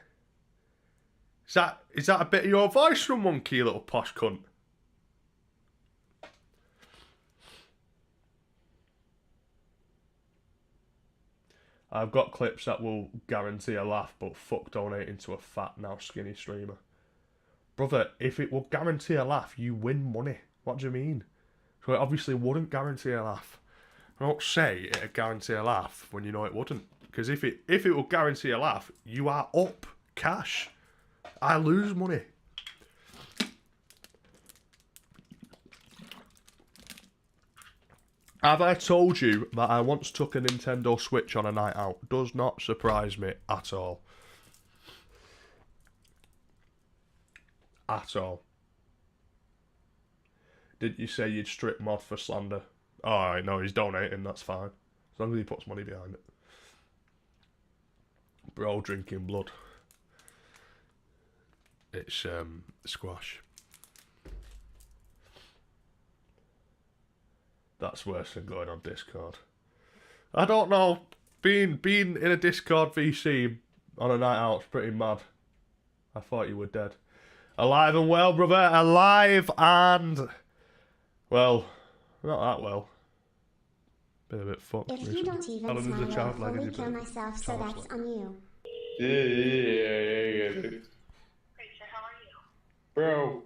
Is that a bit of your voice, Rum Monkey, you little posh cunt? I've got clips that will guarantee a laugh, but fuck donating to a fat, now skinny streamer. Brother, if it will guarantee a laugh, you win money. What do you mean? So it obviously wouldn't guarantee a laugh. Don't say it'd guarantee a laugh when you know it wouldn't. Because if it would guarantee a laugh, you are up cash. I lose money. Have I told you that I once took a Nintendo Switch on a night out? Does not surprise me at all. At all. Did you say you'd strip mod for slander? Alright, no, he's donating, that's fine. As long as he puts money behind it. Bro drinking blood. It's squash. That's worse than going on Discord. I don't know. Being in a Discord VC on a night out's pretty mad. I thought you were dead. Alive and well, brother. Alive and... well, not that well. Been a bit fucked If recently. you don't even Alan is a smile, child I'll like fully you, kill but- myself, so Child's that's like- on you. Yeah. Bro,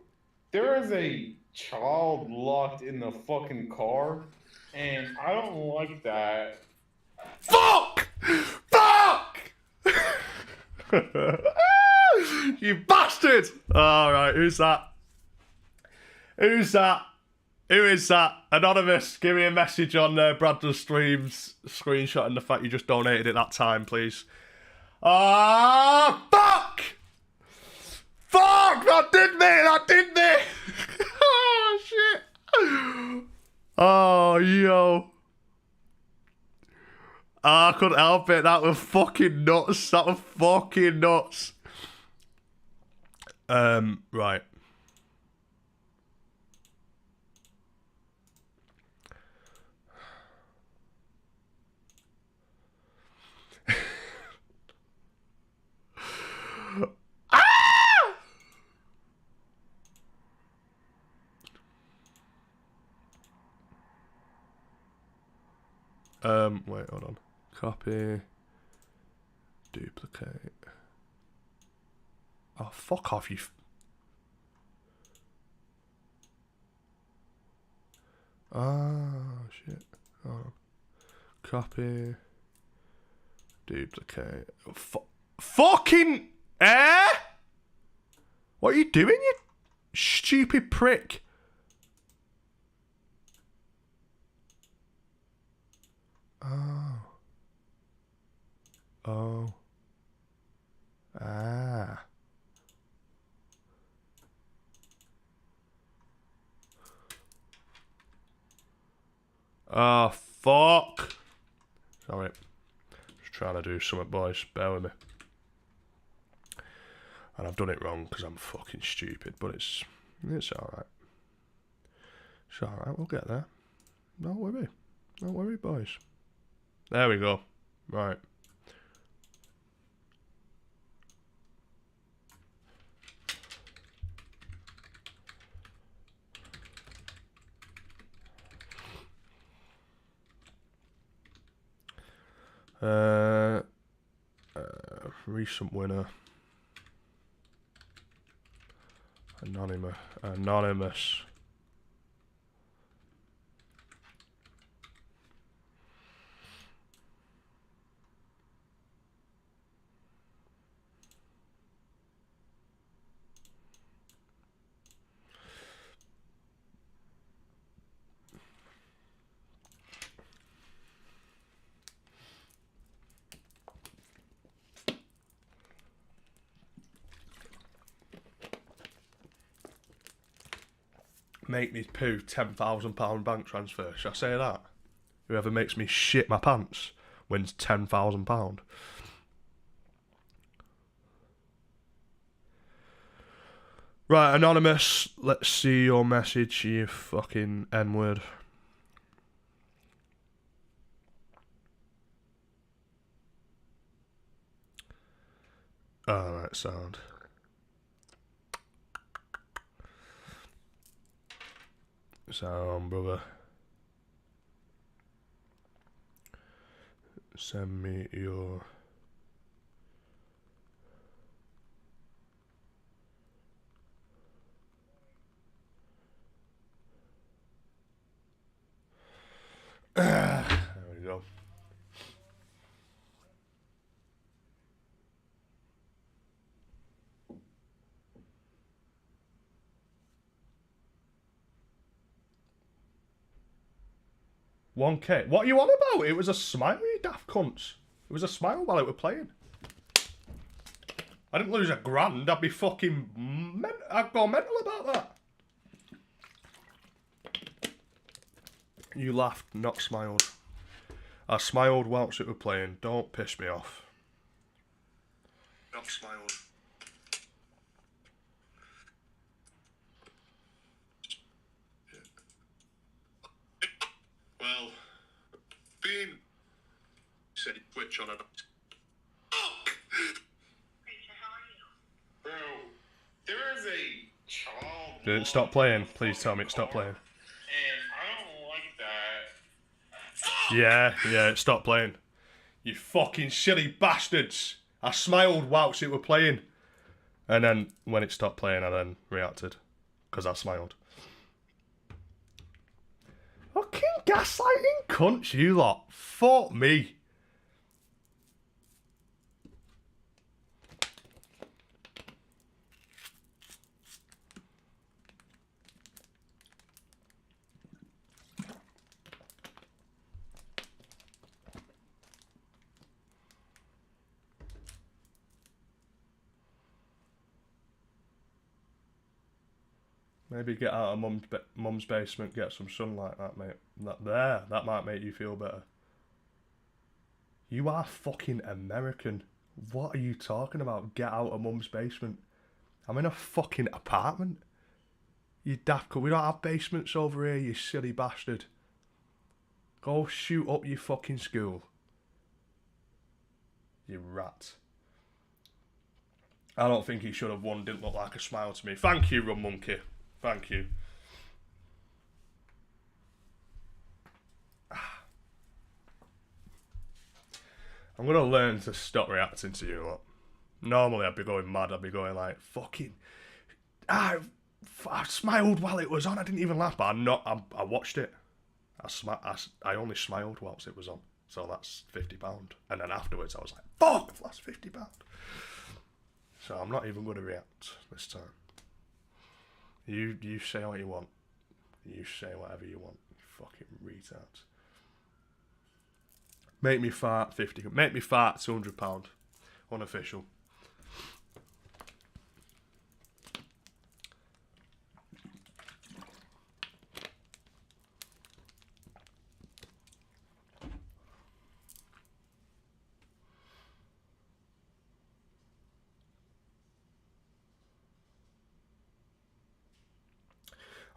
there is a child locked in the fucking car, and I don't like that. Fuck! Fuck! You bastard! Alright, who's that? Who's that? Who is that? Anonymous, give me a message on Bradley's streams, screenshotting the fact you just donated at that time, please. Ah, fuck! Fuck! That did me! That did me! Oh, shit! Oh, yo. I couldn't help it. That was fucking nuts. That was fucking nuts. Right. Wait, hold on. Copy. Duplicate. Oh, fuck off, you. Shit. Hold on. Copy. Duplicate. Fucking. What are you doing, you stupid prick? Oh. Ah. Oh, fuck. Sorry. Just trying to do something, boys. Bear with me. And I've done it wrong because I'm fucking stupid, but it's alright. It's alright, we'll get there. Don't worry. Don't worry, boys. There we go. Right. Recent winner. Anonymous. Make me poo £10,000 bank transfer. Should I say that? Whoever makes me shit my pants wins £10,000. Right, Anonymous. Let's see your message, you fucking N-word. Alright, sound. Sound, brother. Send me your... 1K. What are you on about? It was a smile, you daft cunts. It was a smile while it were playing. I didn't lose £1,000. I'd be fucking... I'd go mental about that. You laughed, not smiled. I smiled whilst it were playing. Don't piss me off. Not smiled. Well, being... said Twitch on a... Bro, there is a child. Did it stop playing? Please tell me it stopped playing. And I don't like that. Yeah, it stopped playing. You fucking silly bastards. I smiled whilst it were playing. And then when it stopped playing, I then reacted. Because I smiled. Fucking gaslighting cunts, you lot. Fuck me. Maybe get out of mum's basement, get some sunlight, that mate. That might make you feel better. You are fucking American. What are you talking about? Get out of mum's basement. I'm in a fucking apartment. You daft. We don't have basements over here, you silly bastard. Go shoot up your fucking school. You rat. I don't think he should have won. Didn't look like a smile to me. Thank you, Rum Monkey. Thank you. I'm going to learn to stop reacting to you lot. Normally I'd be going mad. I'd be going like, fucking... I smiled while it was on. I didn't even laugh, but I watched it. I only smiled whilst it was on. So that's £50. And then afterwards I was like, fuck, that's £50. So I'm not even going to react this time. You say what you want. You say whatever you want. You fucking retards. Make me fart 50. Make me fart £200. Unofficial.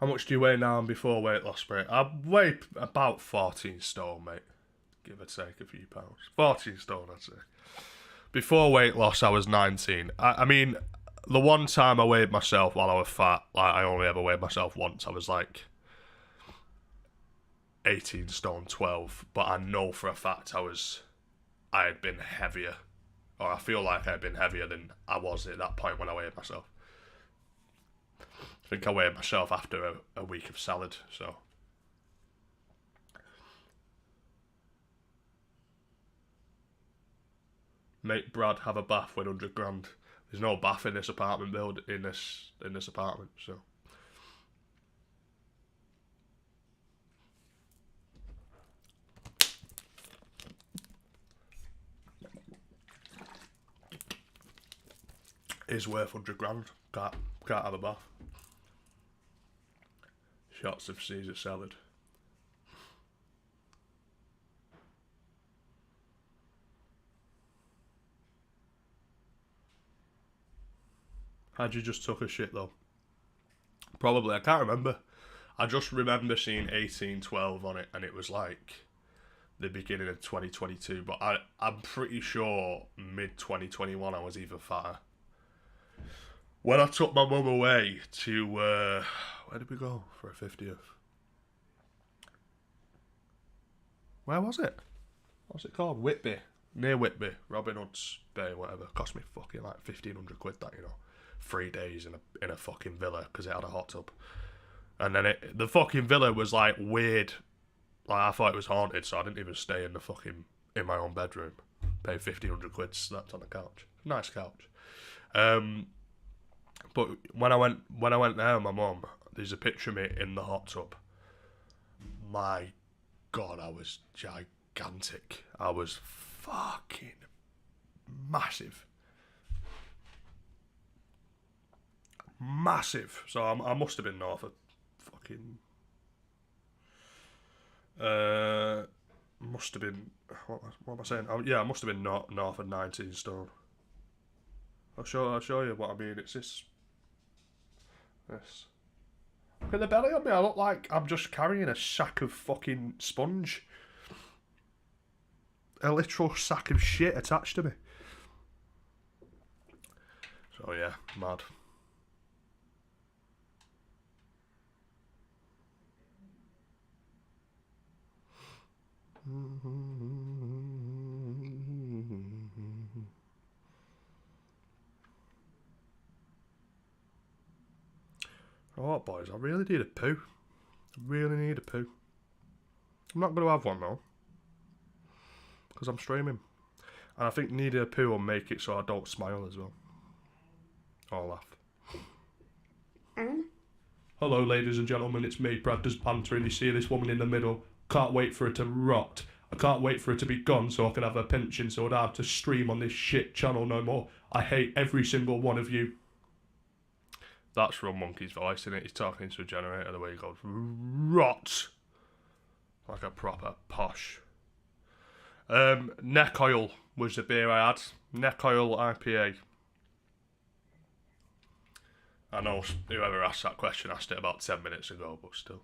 How much do you weigh now and before weight loss, mate? I weigh about 14 stone, mate. Give or take a few pounds. 14 stone, I'd say. Before weight loss, I was 19. I mean, the one time I weighed myself while I was fat, like I only ever weighed myself once, I was like 18 stone 12. But I know for a fact I had been heavier. Or I feel like I had been heavier than I was at that point when I weighed myself. I think I weighed myself after a week of salad, so. Make Brad have a bath with 100 grand. There's no bath in this apartment in this apartment, so. Is worth 100 grand. Can't have a bath. Shots of Caesar salad. Had you just took a shit though? Probably, I can't remember. I just remember seeing 1812 on it and it was like the beginning of 2022, but I'm pretty sure mid 2021 I was even fatter. When I took my mum away to, where did we go for a 50th? Where was it? What's it called? Whitby. Near Whitby. Robin Hood's Bay, whatever. Cost me fucking like 1,500 quid that, you know. 3 days in a fucking villa because it had a hot tub. And then the fucking villa was like weird. Like I thought it was haunted, so I didn't even stay in my own bedroom. Paid 1,500 quid, slept on the couch. Nice couch. But when I went there with my mum, there's a picture of me in the hot tub. My God, I was gigantic. I was fucking massive. Massive. So I must have been north of fucking... must have been... What am I saying? Yeah, I must have been north of 19 stone. I'll show you what I mean. It's this. Look at the belly on me. I look like I'm just carrying a sack of fucking sponge. A literal sack of shit attached to me. So yeah, mad. Alright boys, I really need a poo. I really need a poo. I'm not going to have one though. Because I'm streaming. And I think needing a poo will make it so I don't smile as well. Or laugh. Hello ladies and gentlemen, it's me, Brad Does Banter, and you see this woman in the middle. Can't wait for it to rot. I can't wait for it to be gone so I can have her pension so I don't have to stream on this shit channel no more. I hate every single one of you. That's Rum Monkey's voice, isn't it? He's talking to a generator the way he goes, rot. Like a proper posh. Neck Oil was the beer I had. Neck Oil IPA. I know whoever asked that question asked it about 10 minutes ago, but still.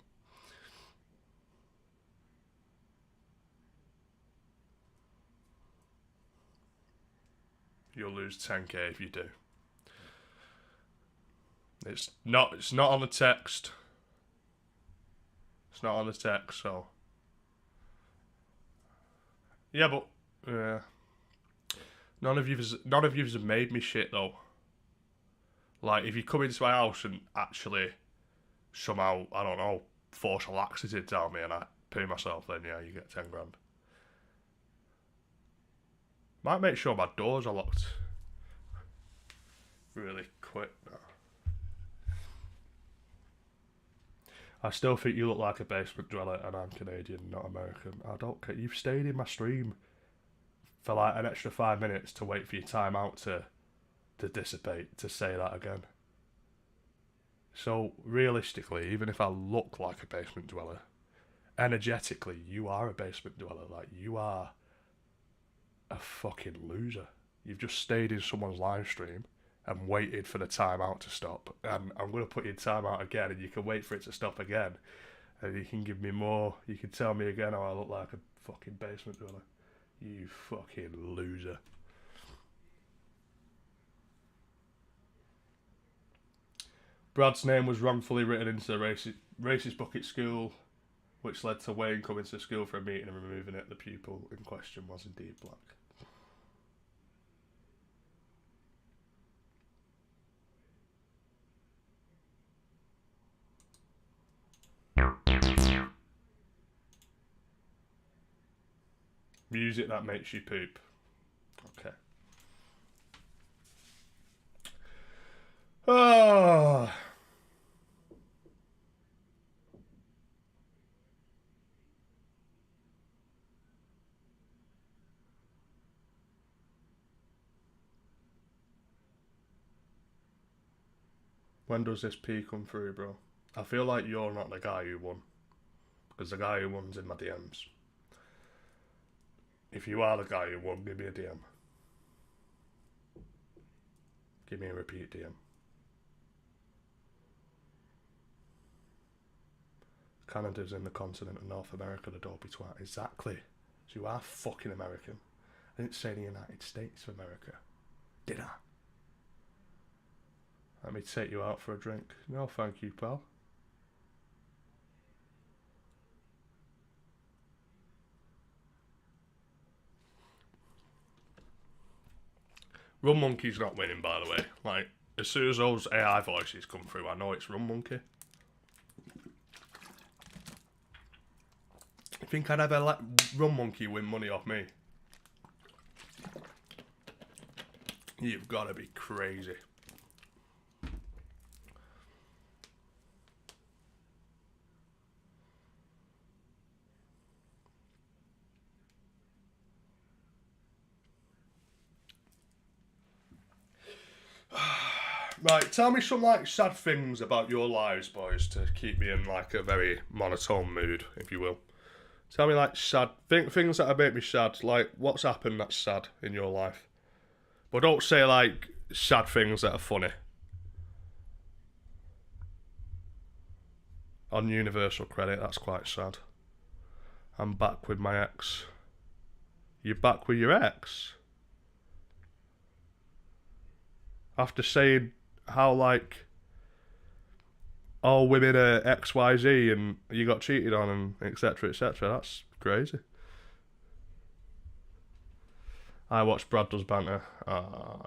You'll lose 10k if you do. It's not on the text. It's not on the text, so. Yeah, but none of you have made me shit though. Like if you come into my house and actually somehow, I don't know, force a laxative down me and I poo myself, then yeah, you get 10 grand. Might make sure my doors are locked really quick now. I still think you look like a basement dweller and I'm Canadian, not American. I don't care. You've stayed in my stream for like an extra 5 minutes to wait for your time out to dissipate, to say that again. So, realistically, even if I look like a basement dweller, energetically, you are a basement dweller. Like, you are a fucking loser. You've just stayed in someone's live stream and waited for the timeout to stop. And I'm going to put your timeout again, and you can wait for it to stop again. And you can give me more. You can tell me again how I look like a fucking basement dweller. You fucking loser. Brad's name was wrongfully written into the racist book at school, which led to Wayne coming to school for a meeting and removing it. The pupil in question was indeed black. Music that makes you poop. Okay. Oh. When does this P come through, bro? I feel like you're not the guy who won. Because the guy who won's in my DMs. If you are the guy who won, give me a DM. Give me a repeat DM. Canada's in the continent of North America, the dopey twat. Exactly. So you are fucking American. I didn't say the United States of America. Did I? Let me take you out for a drink. No, thank you, pal. Rum Monkey's not winning, by the way. Like, as soon as those AI voices come through, I know it's Rum Monkey. You think I'd ever let Rum Monkey win money off me? You've got to be crazy. Right, tell me some like sad things about your lives, boys, to keep me in like a very monotone mood, if you will. Tell me like sad things that make me sad. Like what's happened that's sad in your life. But don't say like sad things that are funny. On Universal Credit, that's quite sad. I'm back with my ex. You're back with your ex? After saying how like all women are XYZ and you got cheated on and etc etc, that's crazy. I watched Brad Does Banter.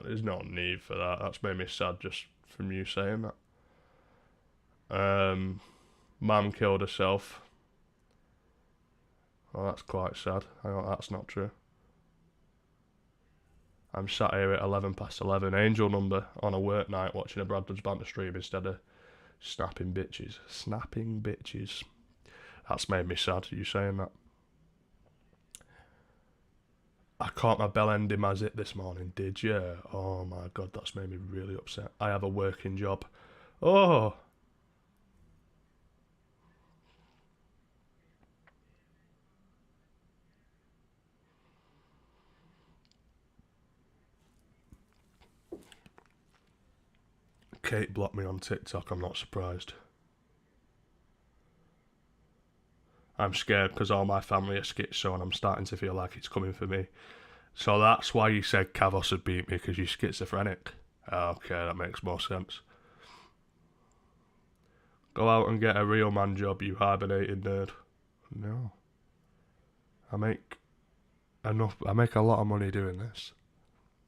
There's no need for that. That's made me sad just from you saying that. Mum killed herself. Well, that's quite sad. I know that's not true. I'm sat here at 11:11, angel number, on a work night watching a Brad Does Banter stream instead of snapping bitches. Snapping bitches. That's made me sad, you saying that. I caught my bell ending my zip this morning, did you? Oh my god, that's made me really upset. I have a working job. Oh! Kate blocked me on TikTok, I'm not surprised. I'm scared because all my family are schizo and I'm starting to feel like it's coming for me. So that's why you said Kavos would beat me, because you're schizophrenic. Okay, that makes more sense. Go out and get a real man job, you hibernating nerd. No. I make a lot of money doing this.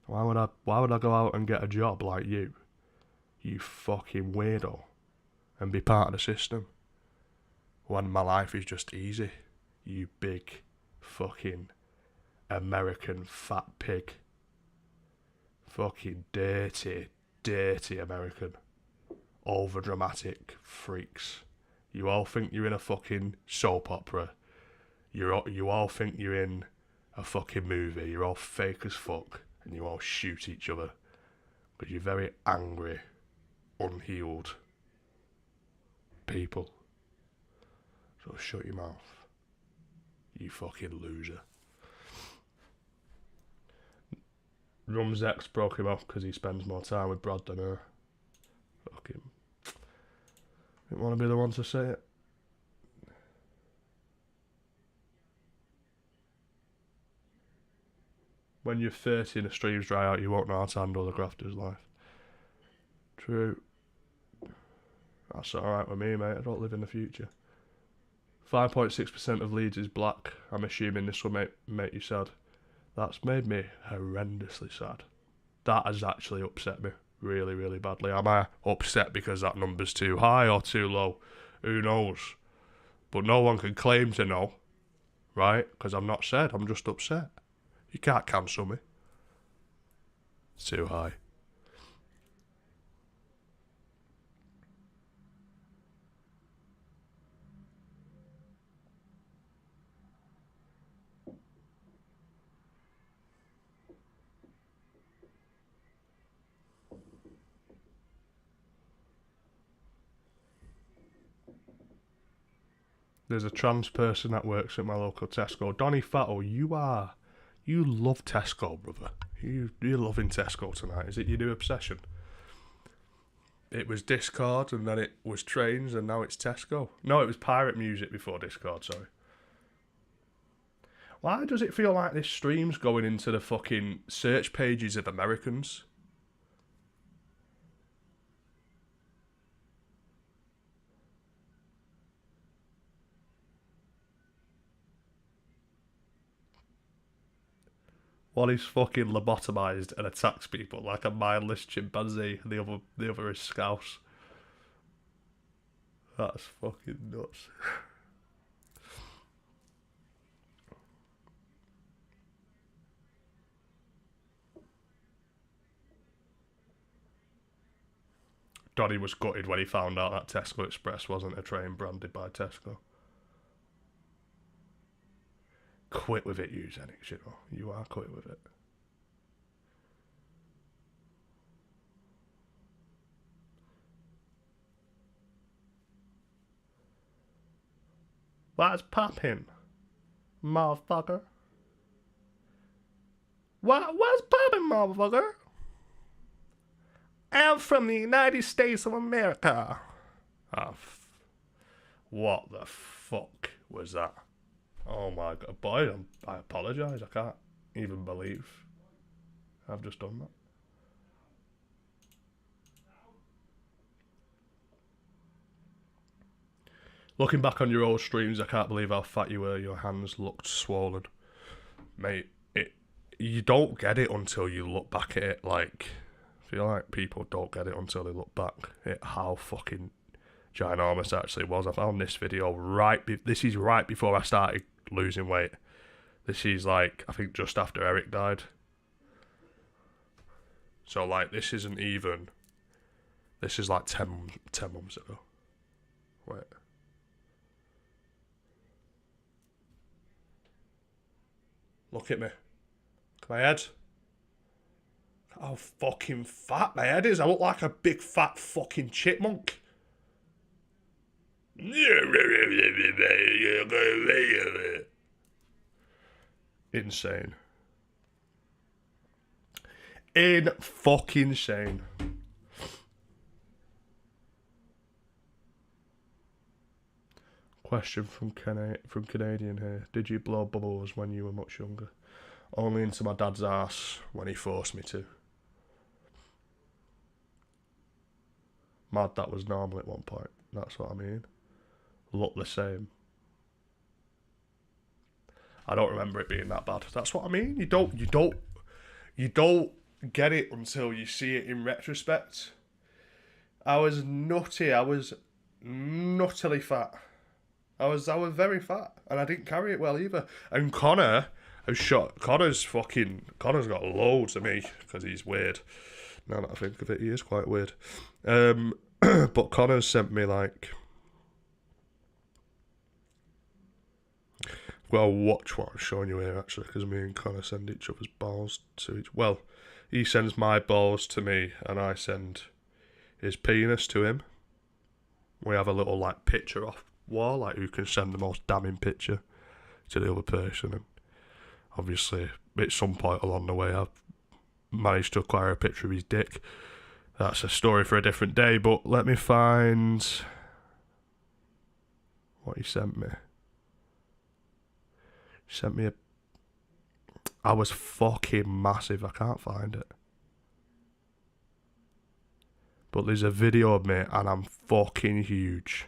Why would I go out and get a job like you fucking weirdo, and be part of the system when my life is just easy? You big fucking American fat pig. Fucking dirty American. Overdramatic freaks. You all think you're in a fucking soap opera. You all think you're in a fucking movie. You're all fake as fuck, and you all shoot each other. But you're very angry, unhealed people. So shut your mouth, you fucking loser. Rum's ex broke him off because he spends more time with Brad than her. Fuck him. Didn't want to be the one to say it. When you're 30 and the streams dry out, you won't know how to handle the grafter's life. True. That's alright with me, mate. I don't live in the future. 5.6% of Leeds is black. I'm assuming this will make you sad. That's made me horrendously sad. That has actually upset me really, really badly. Am I upset because that number's too high or too low? Who knows? But no one can claim to know, right? Because I'm not sad, I'm just upset. You can't cancel me. It's too high. There's a trans person that works at my local Tesco. Donny Fatto, you love Tesco, brother. You're loving Tesco tonight. Is it your new obsession? It was Discord, and then it was trains, and now it's Tesco. No, it was pirate music before Discord, sorry. Why does it feel like this stream's going into the fucking search pages of Americans? One is fucking lobotomized and attacks people like a mindless chimpanzee, and the other is Scouse. That's fucking nuts. Donny was gutted when he found out that Tesco Express wasn't a train branded by Tesco. Quit with it, you Zenix, you know. You are, quit with it. You are, quit with it. What's poppin', motherfucker? What's poppin', motherfucker? I'm from the United States of America. Ah, what the fuck was that? Oh my god, boy, I apologise. I can't even believe I've just done that. Looking back on your old streams, I can't believe how fat you were. Your hands looked swollen. Mate, you don't get it until you look back at it. Like, I feel like people don't get it until they look back at how fucking ginormous it actually was. I found this video this is right before I started losing weight. This is like, I think just after Eric died. So like, this is like 10 months ago. Wait. Look at me. Look at my head. How fucking fat my head is. I look like a big fat fucking chipmunk. Insane. Fucking insane. Question from Canadian here. Did you blow bubbles when you were much younger? Only into my dad's ass when he forced me to. Mad that was normal at one point. That's what I mean. Look the same. I don't remember it being that bad. That's what I mean. You don't get it until you see it in retrospect. I was nutty. I was nuttily fat. I was very fat, and I didn't carry it well either. And Connor's got loads of me because he's weird. Now that I think of it, he is quite weird. But Connor's sent me like, well, watch what I'm showing you here actually, because me and Connor send each other's balls to each. Well, he sends my balls to me, and I send his penis to him. We have a little like picture off wall, like who can send the most damning picture to the other person, and obviously at some point along the way I've managed to acquire a picture of his dick. That's a story for a different day, but let me find what he sent me. He sent me I was fucking massive. I can't find it, but there's a video of me and I'm fucking huge.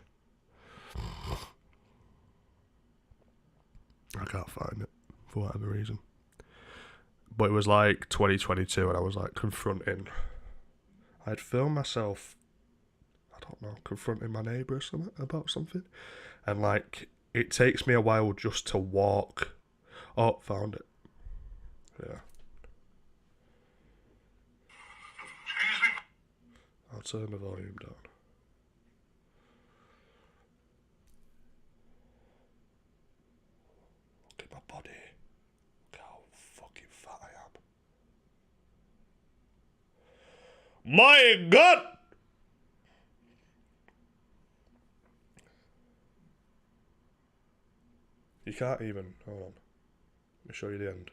I can't find it for whatever reason. But it was like 2022 and I was like confronting. I'd filmed myself, I don't know, confronting my neighbour or something about something. And like, it takes me a while just to walk. Oh, found it. Yeah. I'll turn the volume down. Look at my body. Look how fucking fat I am. My God! You can't even. Hold on. Let me show you the end.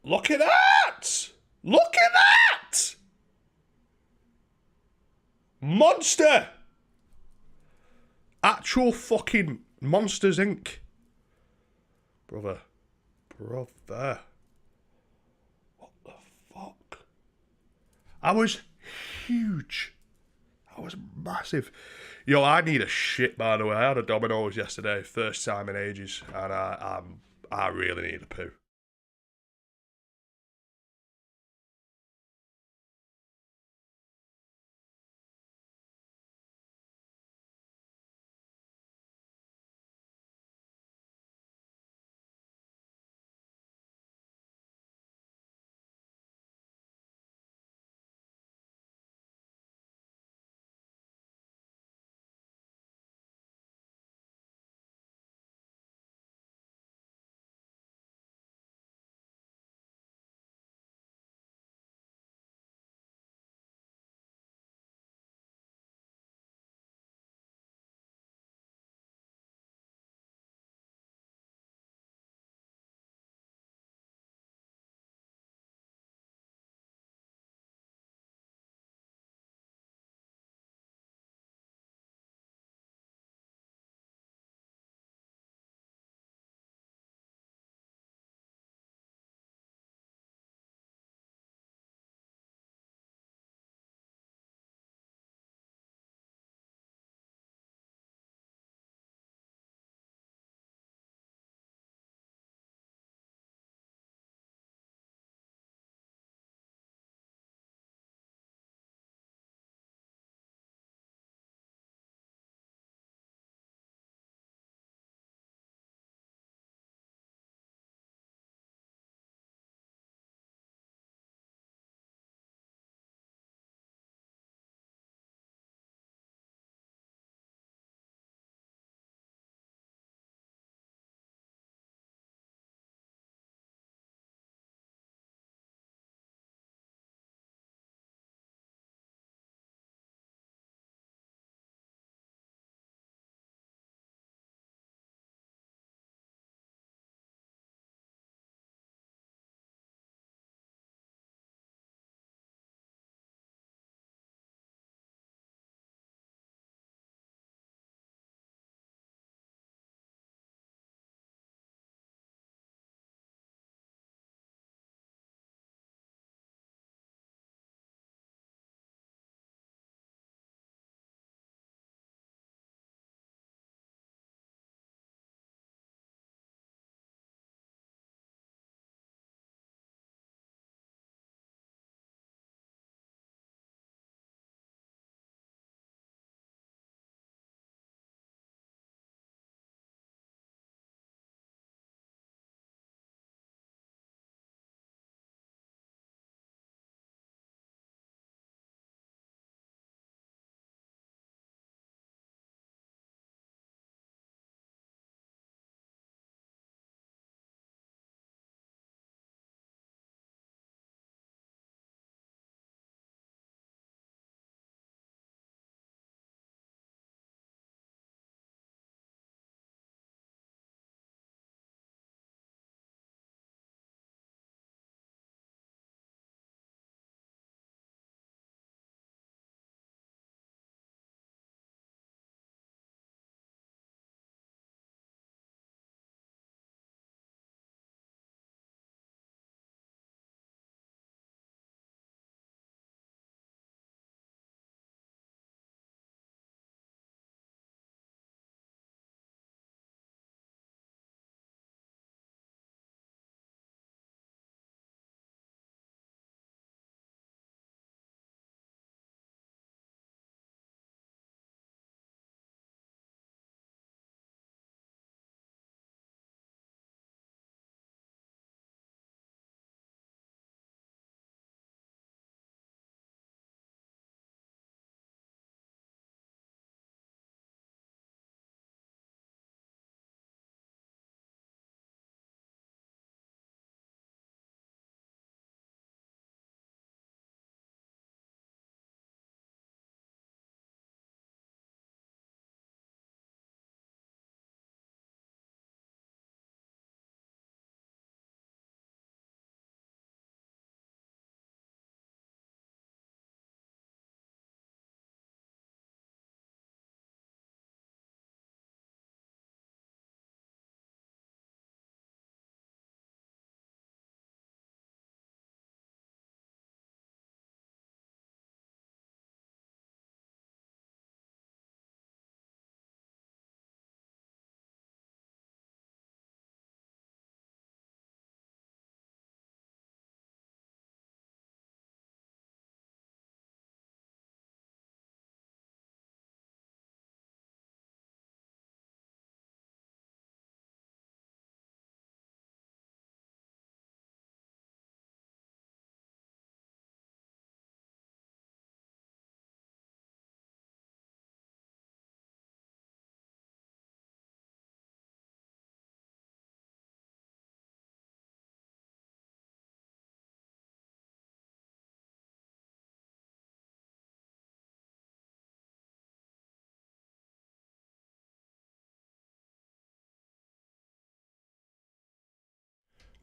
Look at that! Look at that! Monster! Actual fucking Monsters Inc. Brother. What the fuck? I was huge. I was massive. Yo, I need a shit, by the way. I had a Domino's yesterday, first time in ages, and I really need a poo.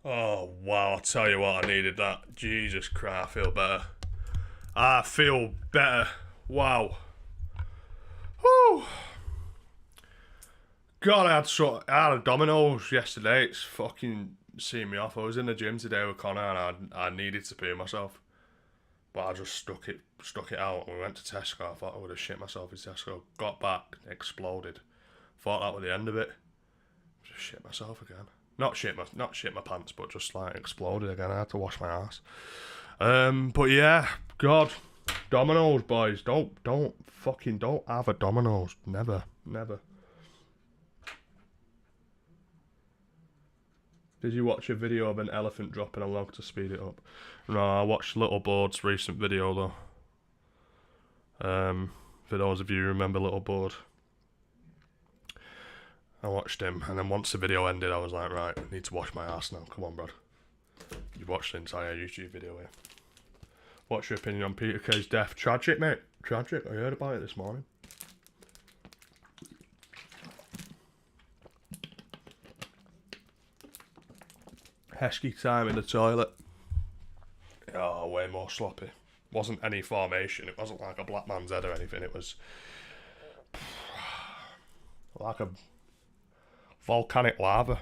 Oh, wow, I'll tell you what, I needed that. Jesus Christ, I feel better. I feel better. Wow. Whew. God, I had a Domino's yesterday. It's fucking seeing me off. I was in the gym today with Connor and I needed to pee myself. But I just stuck it out. We went to Tesco. I thought I would have shit myself in Tesco. Got back, exploded. Thought that was the end of it. Just shit myself again. Not shit my pants, but just like exploded again. I had to wash my ass. But yeah, God, Domino's, boys. Don't have a Domino's. Never. Did you watch a video of an elephant dropping a log to speed it up? No, I watched Little Board's recent video though. For those of you who remember Little Board, I watched him, and then once the video ended, I was like, right, I need to wash my ass now. Come on, Brad. You watched the entire YouTube video here. What's your opinion on Peter Kay's death? Tragic, mate. Tragic. I heard about it this morning. Heskey time in the toilet. Oh, way more sloppy. Wasn't any formation. It wasn't like a black man's head or anything. It was like a volcanic lava.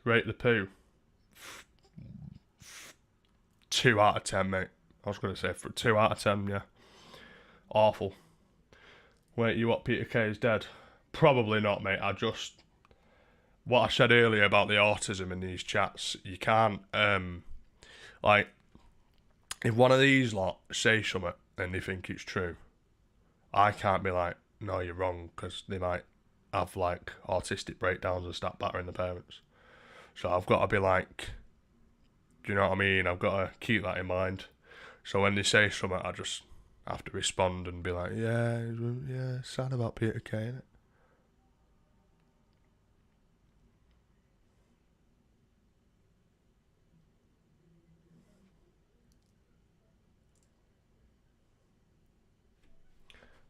Rate the poo. 2 out of 10, mate. I was going to say for 2 out of 10, yeah. Awful. Wait, you what, Peter Kay is dead? Probably not, mate. What I said earlier about the autism in these chats, you can't, like, if one of these lot say something and they think it's true, I can't be like, no, you're wrong, because they might have, like, autistic breakdowns and start battering the parents. So I've got to be like, do you know what I mean? I've got to keep that in mind. So when they say something, I just have to respond and be like, yeah, sad about Peter Kay, innit?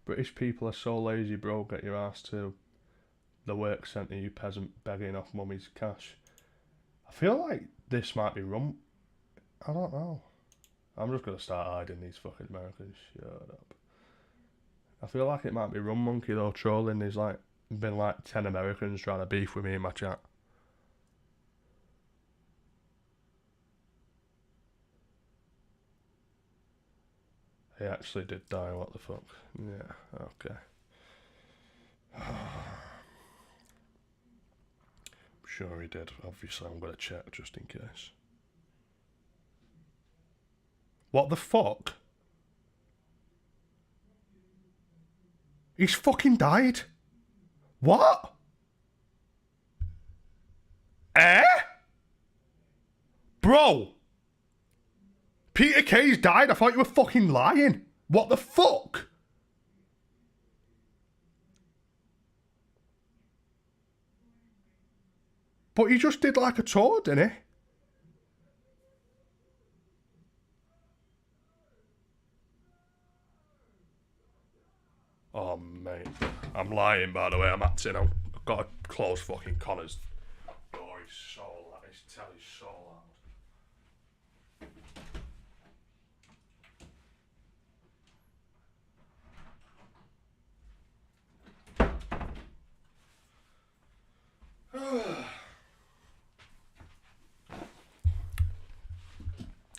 British people are so lazy, bro. Get your ass to the work centre, you peasant, begging off mummy's cash. I feel like this might be rum. I don't know. I'm just going to start hiding these fucking Americans. Shut up. I feel like it might be Rum Monkey though, trolling. There's like been like 10 Americans trying to beef with me in my chat. He actually did die, what the fuck. Yeah, okay. I'm sure he did. Obviously, I'm going to check just in case. What the fuck? He's fucking died. What? Eh? Bro. Peter Kay's died. I thought you were fucking lying. What the fuck? But he just did like a tour, didn't he? Oh, mate. I'm lying, by the way. I'm acting. I've got to close fucking Connor's door. He's so loud. His telly's so loud.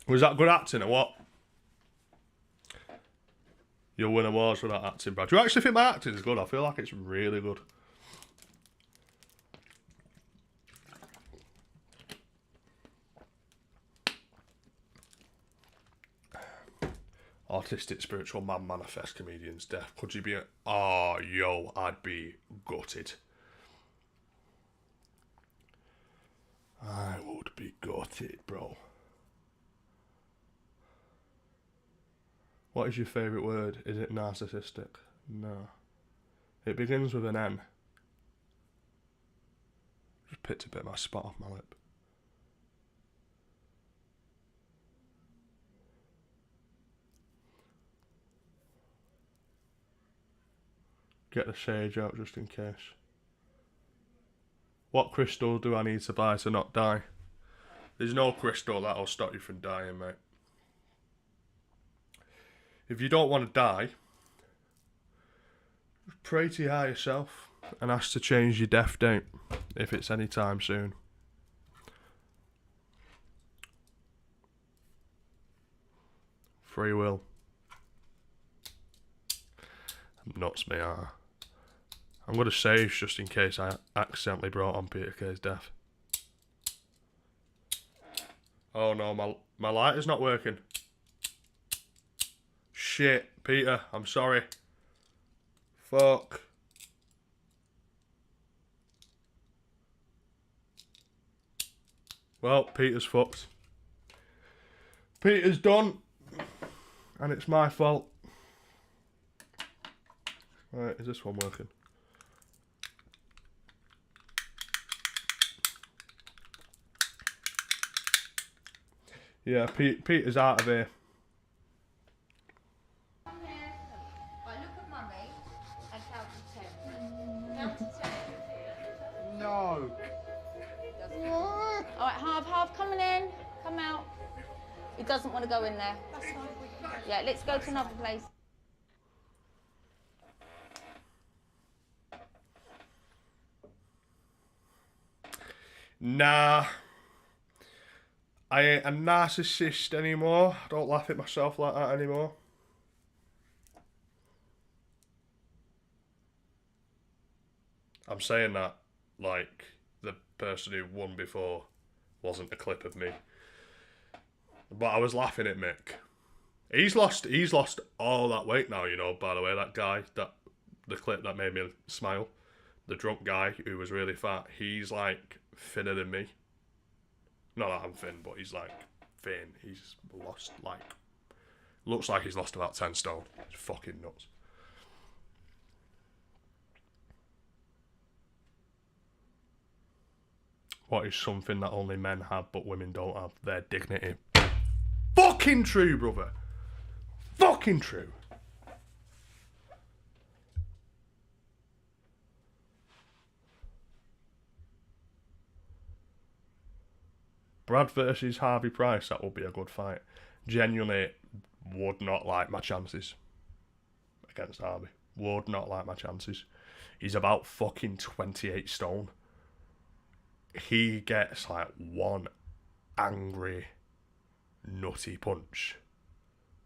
Was that good acting or what? You'll win awards for that acting, Brad. Do you actually think my acting is good? I feel like it's really good. Autistic spiritual man manifest comedian's death. Could you be a... Oh, yo, I'd be gutted. I would be gutted, bro. What is your favourite word? Is it narcissistic? No. It begins with an N. Just picked a bit of my spot off my lip. get the sage out just in case. What crystal do I need to buy to not die? There's no crystal that'll stop you from dying, mate. If you don't want to die, pray to your higher self and ask to change your death date if it's any time soon. Free will. I'm nuts, me are. I'm going to save just in case I accidentally brought on Peter Kay's death. Oh no, my light is not working. Shit, Peter, I'm sorry. Fuck. Well, Peter's fucked. Peter's done. And it's my fault. Right, is this one working? Yeah, Peter's out of here. Come here. Right, look at mummy and count to 10. Count to 10. No. Alright, half coming in. Come out. He doesn't want to go in there. Yeah, let's go to another place. Nah. I ain't a narcissist anymore. I don't laugh at myself like that anymore. I'm saying that like the person who won before wasn't a clip of me. But I was laughing at Mick. He's lost all that weight now, you know, by the way, that guy, the clip that made me smile, the drunk guy who was really fat, he's like thinner than me. Not that I'm thin, but he's like thin. He's lost like, looks like he's lost about 10 stone. It's fucking nuts. What is something that only men have but women don't have? Their dignity. Fucking true, brother. Fucking true. Brad versus Harvey Price, that would be a good fight. Genuinely would not like my chances against Harvey. Would not like my chances. He's about fucking 28 stone. He gets like one angry, nutty punch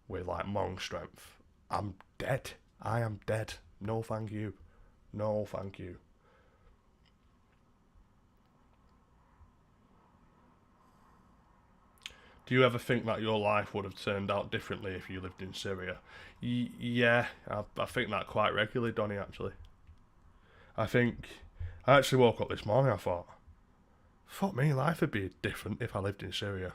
with like long strength. I'm dead. I am dead. No thank you. No thank you. Do you ever think that your life would have turned out differently if you lived in Syria? Yeah, I think that quite regularly, Donnie, actually. I actually woke up this morning, I thought, fuck me, life would be different if I lived in Syria.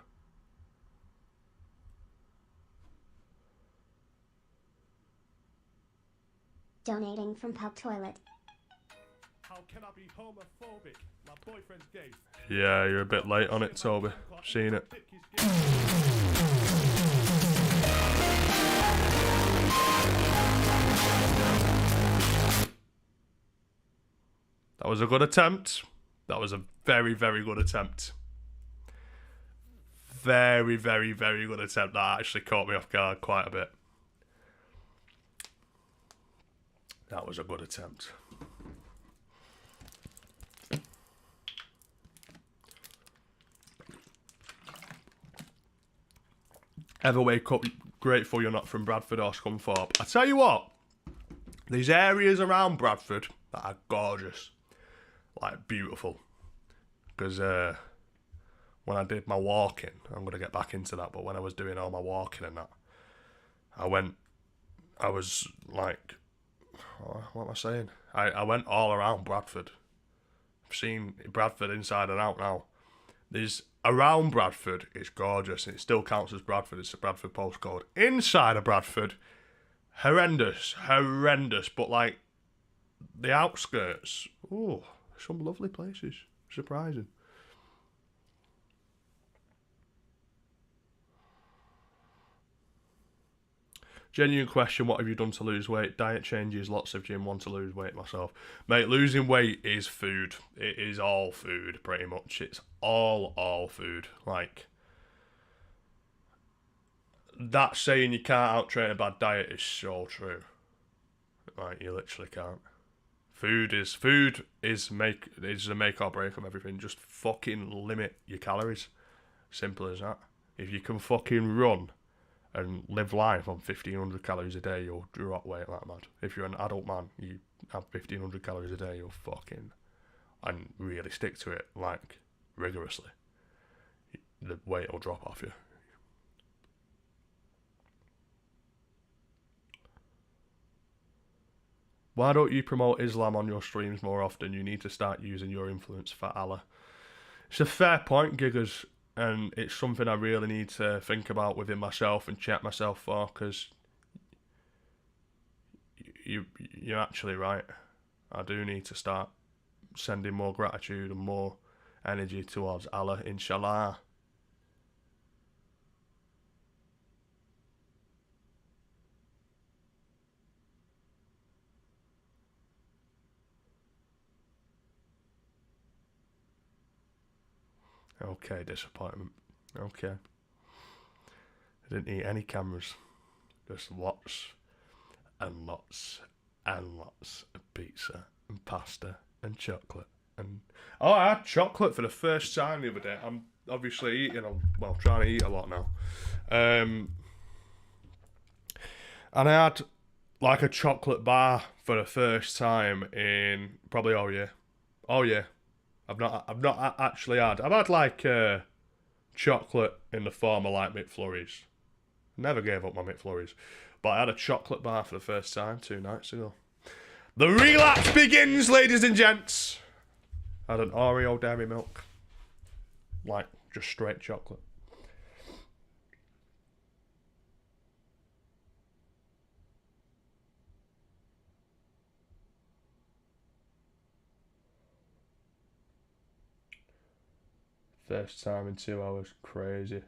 Donating from Pub Toilet. How can I be homophobic? My boyfriend's gay. Yeah, you're a bit late on it, Toby. Seen it. That was a good attempt. That was a very, very good attempt. Very, very, very good attempt. That actually caught me off guard quite a bit. That was a good attempt. Ever wake up grateful you're not from Bradford or Scunthorpe? I tell you what, there's areas around Bradford that are gorgeous, like beautiful. Because when I did my walking, I'm going to get back into that, but when I was doing all my walking and that, I was like, what am I saying? I went all around Bradford. I've seen Bradford inside and out now. There's around Bradford, it's gorgeous, and it still counts as Bradford. It's a Bradford postcode. Inside of Bradford, horrendous, but like the outskirts, oh, some lovely places. Surprising. Genuine question, what have you done to lose weight? Diet changes, lots of gym, want to lose weight myself. Mate, losing weight is food. It is all food, pretty much. It's all food. Like, that saying you can't out-train a bad diet is so true. Like, you literally can't. Food is a make or break of everything. Just fucking limit your calories. Simple as that. If you can fucking run and live life on 1,500 calories a day, you'll drop weight like mad. If you're an adult man, you have 1,500 calories a day, you'll fucking, and really stick to it, like, rigorously, the weight will drop off you. Why don't you promote Islam on your streams more often? You need to start using your influence for Allah. It's a fair point, Giggers. And it's something I really need to think about within myself and check myself for, because you're actually right. I do need to start sending more gratitude and more energy towards Allah, inshallah. Okay, disappointment. Okay. I didn't eat any cameras. Just lots and lots and lots of pizza and pasta and chocolate. And I had chocolate for the first time the other day. I'm obviously trying to eat a lot now. And I had like a chocolate bar for the first time in probably all year. Oh yeah. I've not actually had. I've had like chocolate in the form of like McFlurries. Never gave up my McFlurries, but I had a chocolate bar for the first time 2 nights ago. The relapse begins, ladies and gents. I had an Oreo dairy milk, like just straight chocolate. First time in 2 hours, crazy.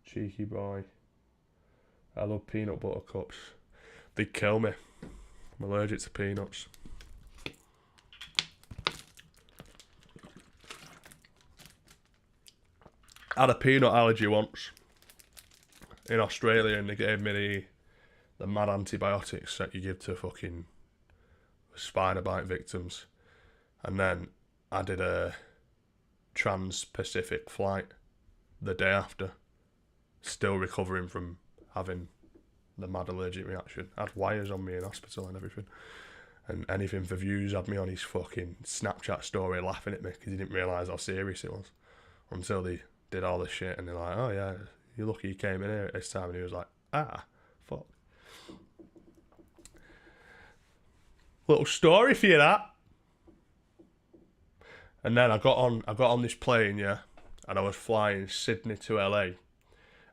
Cheeky boy. I love peanut butter cups. They kill me. I'm allergic to peanuts. I had a peanut allergy once in Australia, and they gave me the mad antibiotics that you give to fucking spider bite victims. And then I did a trans-Pacific flight the day after, still recovering from having the mad allergic reaction. I had wires on me in hospital and everything. And Anything for Views had me on his fucking Snapchat story laughing at me because he didn't realise how serious it was until they did all this shit, and they're like, oh yeah, you're lucky you came in here at this time. And he was like, fuck. Little story for you, that. And then I got on this plane, yeah, and I was flying Sydney to LA,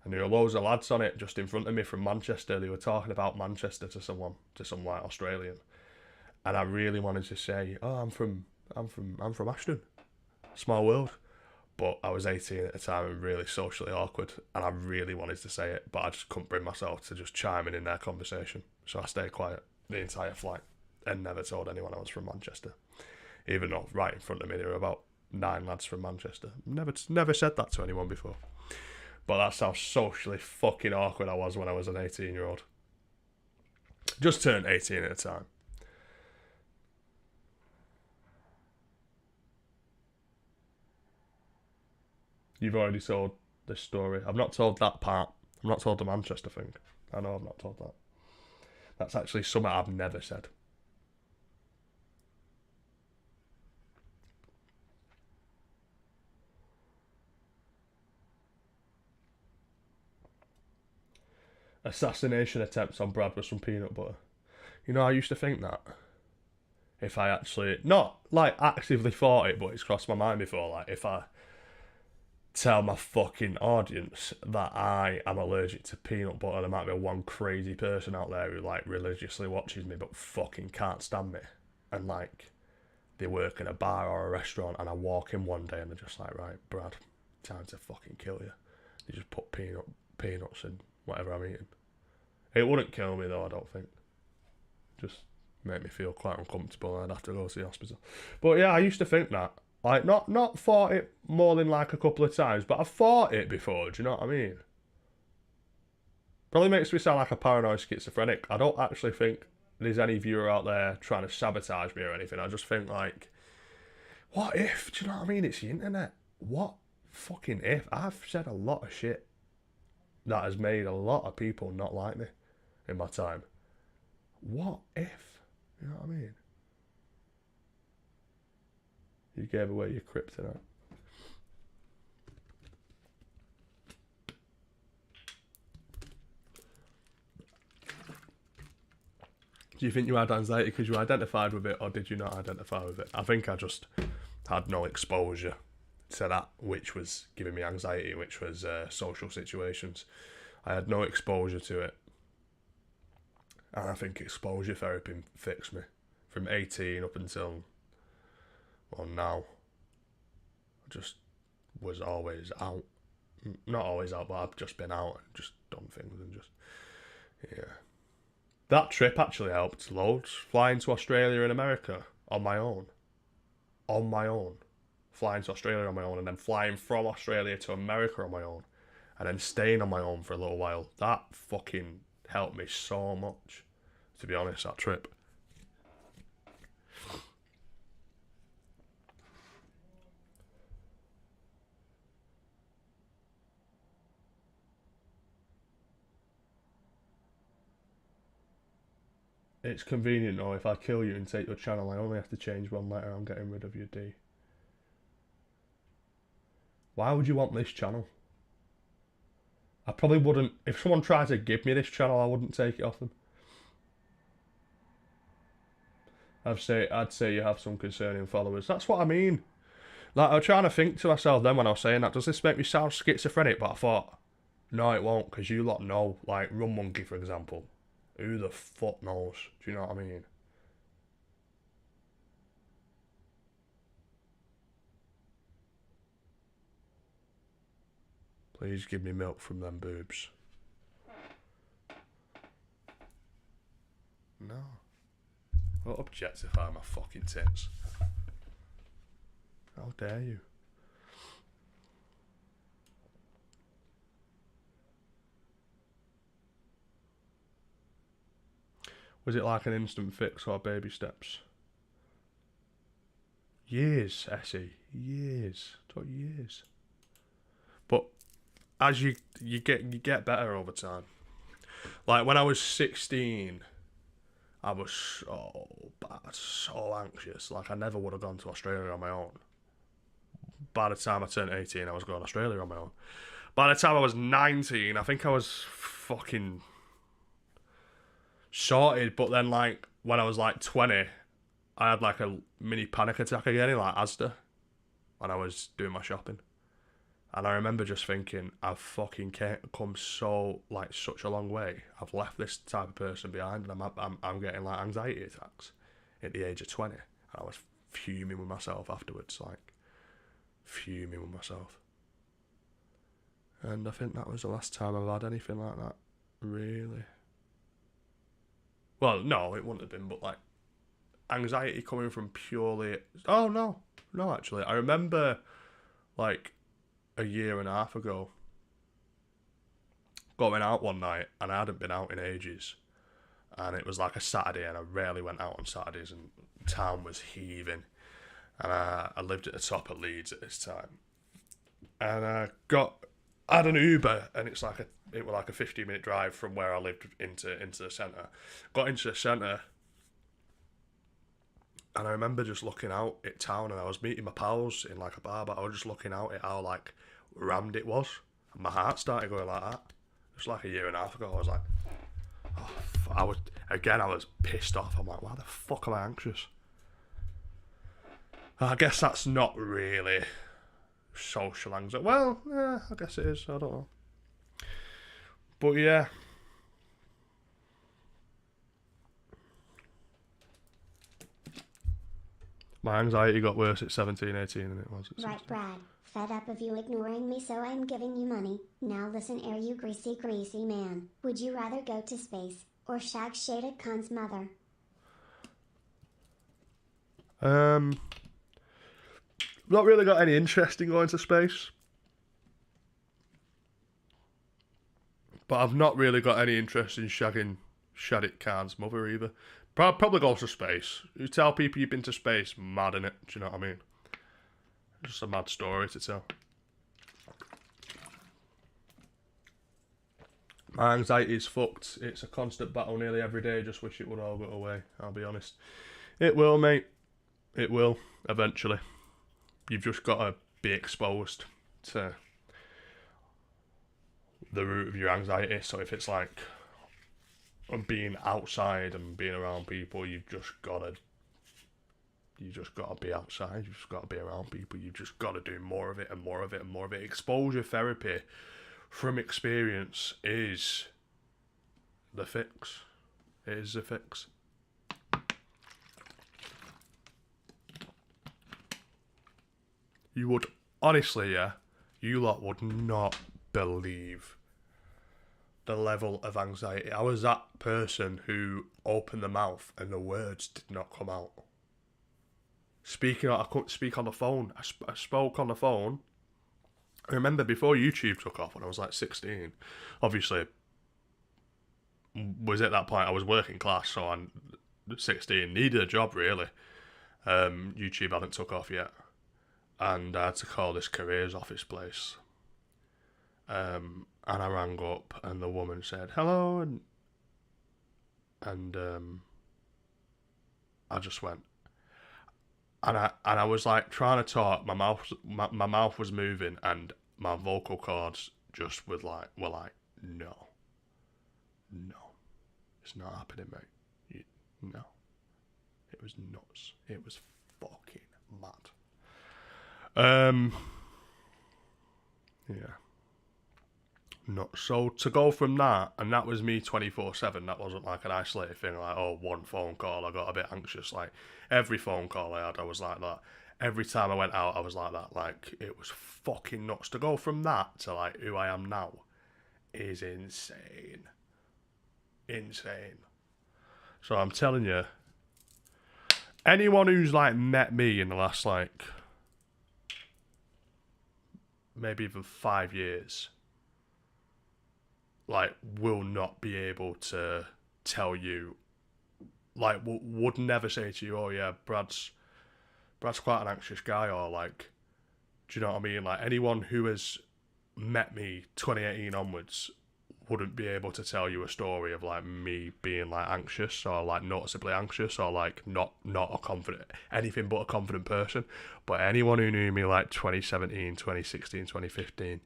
and there were loads of lads on it just in front of me from Manchester. They were talking about Manchester to some like Australian, and I really wanted to say, oh, I'm from Ashton, small world, but I was 18 at the time and really socially awkward, and I really wanted to say it, but I just couldn't bring myself to just chiming in their conversation, so I stayed quiet the entire flight and never told anyone I was from Manchester. Even though right in front of me there were about 9 lads from Manchester. Never said that to anyone before. But that's how socially fucking awkward I was when I was an 18-year-old. Just turned 18 at the time. You've already told this story. I've not told that part. I've not told the Manchester thing. I know I've not told that. That's actually something I've never said. Assassination attempts on Brad with some peanut butter. You know, I used to think that. If I actually, not like actively thought it, but it's crossed my mind before, like if I tell my fucking audience that I am allergic to peanut butter, there might be one crazy person out there who like religiously watches me but fucking can't stand me. And like, they work in a bar or a restaurant and I walk in one day and they're just like, right, Brad, time to fucking kill you. You just put peanuts in whatever I'm eating. It wouldn't kill me though, I don't think. Just make me feel quite uncomfortable and I'd have to go to the hospital. But yeah, I used to think that. Like, not thought it more than like a couple of times, but I've thought it before, do you know what I mean? Probably makes me sound like a paranoid schizophrenic. I don't actually think there's any viewer out there trying to sabotage me or anything. I just think like, what if? Do you know what I mean? It's the internet. What fucking if? I've said a lot of shit that has made a lot of people not like me in my time. What if? You know what I mean? You gave away your kryptonite. Do you think you had anxiety because you identified with it, or did you not identify with it? I think I just had no exposure to that, which was giving me anxiety, which was social situations. I had no exposure to it. And I think exposure therapy fixed me. From 18 up until, well, now. I just was always out. Not always out, but I've just been out and just done things and just, yeah. That trip actually helped loads. Flying to Australia and America on my own. On my own. Flying to Australia on my own and then flying from Australia to America on my own. And then staying on my own for a little while. That fucking helped me so much. To be honest, that trip. It's convenient though, if I kill you and take your channel, I only have to change one letter, I'm getting rid of your D. Why would you want this channel? I probably wouldn't, if someone tried to give me this channel, I wouldn't take it off them. I'd say you have some concerning followers. That's what I mean. Like, I was trying to think to myself then when I was saying that, does this make me sound schizophrenic? But I thought, no it won't, because you lot know, like Rum Monkey for example. Who the fuck knows? Do you know what I mean? Please give me milk from them boobs. No. Don't objectify my fucking tits. How dare you? Was it like an instant fix or baby steps? Years, Essie. Years. Took years. But as you get better over time. Like when I was 16, I was so bad, so anxious. Like I never would have gone to Australia on my own. By the time I turned 18, I was going to Australia on my own. By the time I was 19, I think I was fucking sorted. But then like when I was like 20, I had like a mini panic attack again in like Asda when I was doing my shopping. And I remember just thinking, I've fucking come so, like, such a long way. I've left this type of person behind, and I'm getting, like, anxiety attacks at the age of 20. And I was fuming with myself afterwards, like, fuming with myself. And I think that was the last time I've had anything like that, really. Well, no, it wouldn't have been, but, like, anxiety coming from purely... Oh, no, actually. I remember, like... a year and a half ago, going out one night, and I hadn't been out in ages, and it was like a Saturday, and I rarely went out on Saturdays, and town was heaving, and I lived at the top of Leeds at this time, and I had an Uber, and it was like a 15-minute drive from where I lived into the centre. Got into the centre, and I remember just looking out at town, and I was meeting my pals in like a bar, but I was just looking out at how like rammed it was, and my heart started going like that. Just like a year and a half ago, I was like, oh, I was pissed off. I'm like, why the fuck am I anxious? I guess that's not really social anxiety. Well, yeah, I guess it is. I don't know. But yeah. My anxiety got worse at 17, 18 than it was at 16. Right, Brad. Fed up of you ignoring me, so I'm giving you money. Now listen, air you greasy, greasy man. Would you rather go to space or shag Shaded Khan's mother? Not really got any interest in going to space. But I've not really got any interest in shagging Shadid Khan's mother either. Probably go to space. You tell people you've been to space, mad in it. Do you know what I mean? Just a mad story to tell. My anxiety is fucked. It's a constant battle nearly every day. Just wish it would all go away, I'll be honest. It will, mate. It will, eventually. You've just got to be exposed to the root of your anxiety. So if it's like being outside and being around people, you've just got to be outside. You've just got to be around people. You've just got to do more of it and more of it and more of it. Exposure therapy, from experience, is the fix. It is the fix. You would, honestly, yeah, you lot would not believe the level of anxiety. I was that person who opened the mouth and the words did not come out. I couldn't speak on the phone. I spoke on the phone. I remember before YouTube took off when I was like 16. Obviously, was at that point I was working class, so I'm 16, needed a job really. YouTube hadn't took off yet. And I had to call this careers office place. And I rang up and the woman said, hello, and I just went. And I was like trying to talk, my mouth was moving and my vocal cords just were like, no, it's not happening, mate. No. It was nuts. It was fucking mad. Yeah. Nuts. So to go from that, and that was me 24/7, that wasn't like an isolated thing, like, oh, one phone call, I got a bit anxious. Like, every phone call I had, I was like that. Every time I went out, I was like that. Like, it was fucking nuts. To go from that to, like, who I am now is insane. Insane. So I'm telling you, anyone who's, like, met me in the last, like, maybe even 5 years, like, will not be able to tell you, like, would never say to you, oh yeah, Brad's quite an anxious guy, or like, do you know what I mean? Like, anyone who has met me 2018 onwards wouldn't be able to tell you a story of, like, me being, like, anxious, or, like, noticeably anxious, or, like, not a confident, anything but a confident person. But anyone who knew me, like, 2017, 2016, 2015,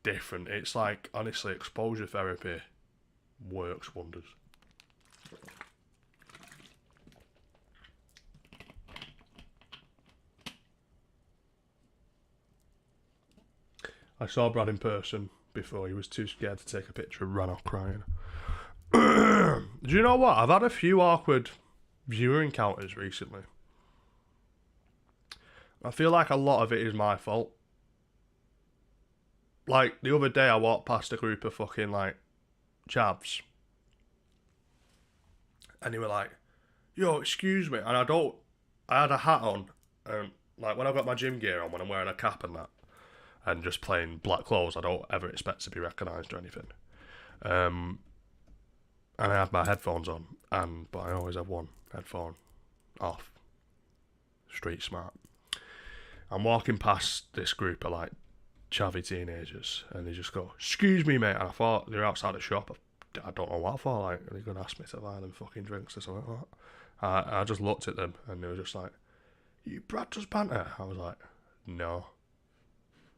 different. It's like, honestly, exposure therapy works wonders. I saw Brad in person before. He was too scared to take a picture and ran off crying. Do you know what? I've had a few awkward viewer encounters recently. I feel like a lot of it is my fault. Like, the other day I walked past a group of fucking, like, chavs. And they were like, yo, excuse me. And I had a hat on. And, like, when I've got my gym gear on, when I'm wearing a cap and that, and just plain black clothes, I don't ever expect to be recognised or anything. And I had my headphones on, but I always have one headphone off. Street smart. I'm walking past this group of, like, chavvy teenagers, and they just go, excuse me, mate. And I thought, they're outside the shop. I don't know what for. Like, are they going to ask me to buy them fucking drinks or something like that? I just looked at them, and they were just like, you Brad does banter? I was like, no.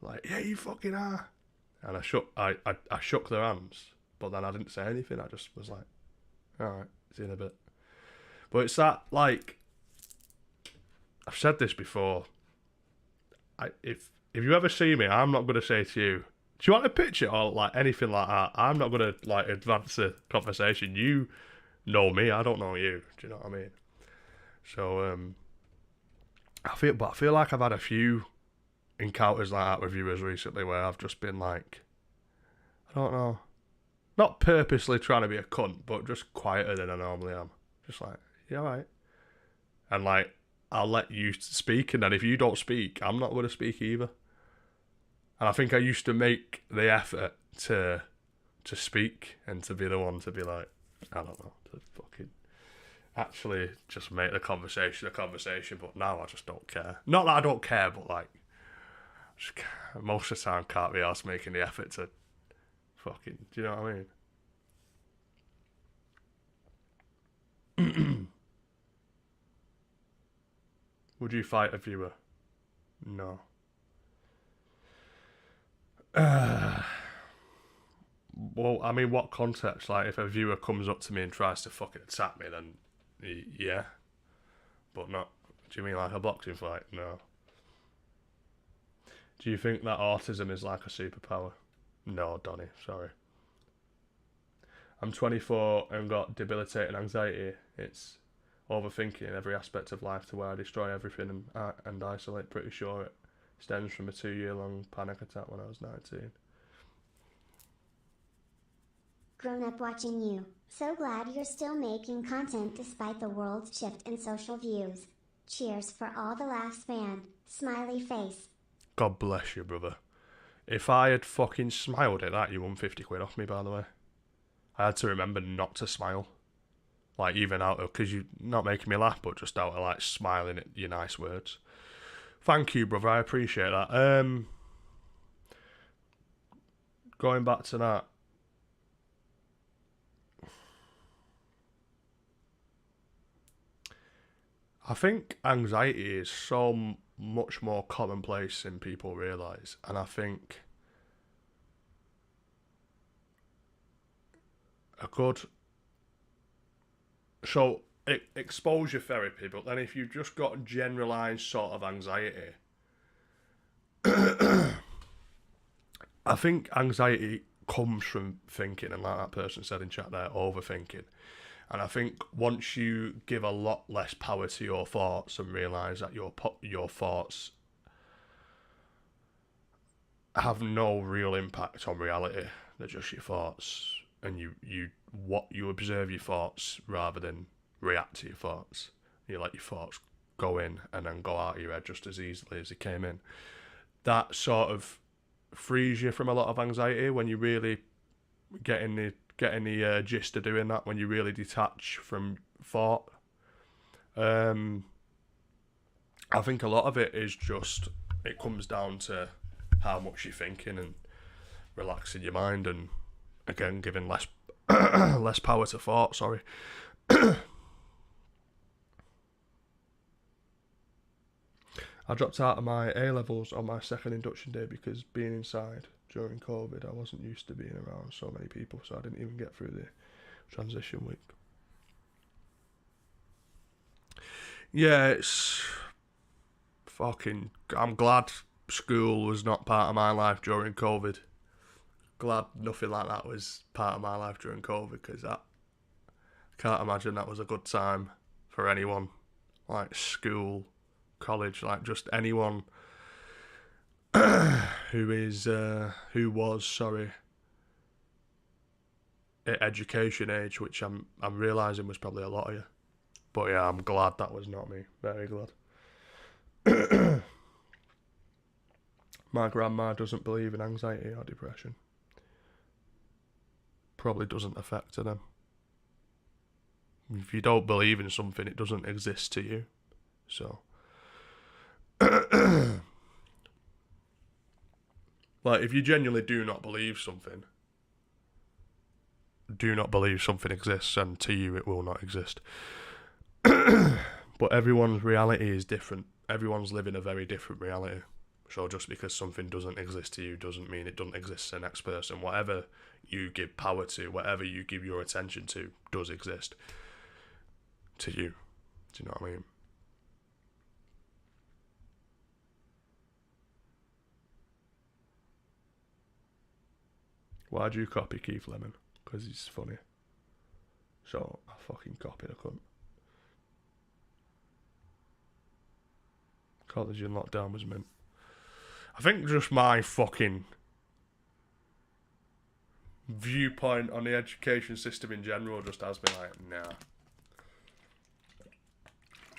Like, yeah, you fucking are. And I shook their hands, but then I didn't say anything. I just was like, alright, see you in a bit. But it's that, like, I've said this before. If you ever see me, I'm not going to say to you, do you want a picture or, like, anything like that? I'm not going to, like, advance the conversation. You know me, I don't know you. Do you know what I mean? So, I feel like I've had a few encounters like that with viewers recently where I've just been like, I don't know, not purposely trying to be a cunt, but just quieter than I normally am. Just like, yeah, right. And like, I'll let you speak, and then if you don't speak, I'm not going to speak either. And I think I used to make the effort to speak and to be the one to be like, I don't know, to fucking actually just make the conversation a conversation. But now I just don't care. Not that I don't care, but like, most of the time can't be arsed making the effort to fucking, do you know what I mean? Would you fight a viewer? No. Well, I mean, what context? Like, if a viewer comes up to me and tries to fucking attack me, then yeah. But not. Do you mean like a boxing fight? No. Do you think that autism is like a superpower? No, Donny, sorry. I'm 24 and got debilitating anxiety. It's overthinking in every aspect of life to where I destroy everything and isolate. Pretty sure it stems from a 2-year-long panic attack when I was 19. Grown up watching you. So glad you're still making content despite the world's shift in social views. Cheers for all the laughs, man. Smiley face. God bless you, brother. If I had fucking smiled at that, you won 50 quid off me, by the way. I had to remember not to smile. Like, even out of, because you're not making me laugh, but just out of, like, smiling at your nice words. Thank you, brother. I appreciate that. Going back to that. I think anxiety is so much more commonplace than people realise. And I think a good... So, exposure therapy, but then if you've just got generalised sort of anxiety... I think anxiety comes from thinking, and like that person said in chat there, overthinking. And I think once you give a lot less power to your thoughts and realise that your thoughts have no real impact on reality, they're just your thoughts, and you observe your thoughts rather than react to your thoughts. You let your thoughts go in and then go out of your head just as easily as they came in. That sort of frees you from a lot of anxiety when you really getting the gist of doing that, when you really detach from thought. I think a lot of it is just, it comes down to how much you're thinking and relaxing your mind, and again giving less less power to thought. Sorry. I dropped out of my A-levels on my second induction day because being inside during COVID, I wasn't used to being around so many people, so I didn't even get through the transition week. Yeah, it's fucking... I'm glad school was not part of my life during COVID. Glad nothing like that was part of my life during COVID, because I can't imagine that was a good time for anyone. Like school, college, like just anyone who was at education age, which I'm realising was probably a lot of you. But yeah, I'm glad that was not me. Very glad. My grandma doesn't believe in anxiety or depression. Probably doesn't affect her then. If you don't believe in something, it doesn't exist to you. So... like, if you genuinely do not believe something exists, and to you it will not exist. But everyone's reality is different. Everyone's living a very different reality. So just because something doesn't exist to you doesn't mean it doesn't exist to the next person. Whatever you give power to, whatever you give your attention to, does exist to you. Do you know what I mean? Why'd you copy Keith Lemon? Because he's funny. So I fucking copied a cunt. College in lockdown was mint. I think just my fucking viewpoint on the education system in general just has me like, nah.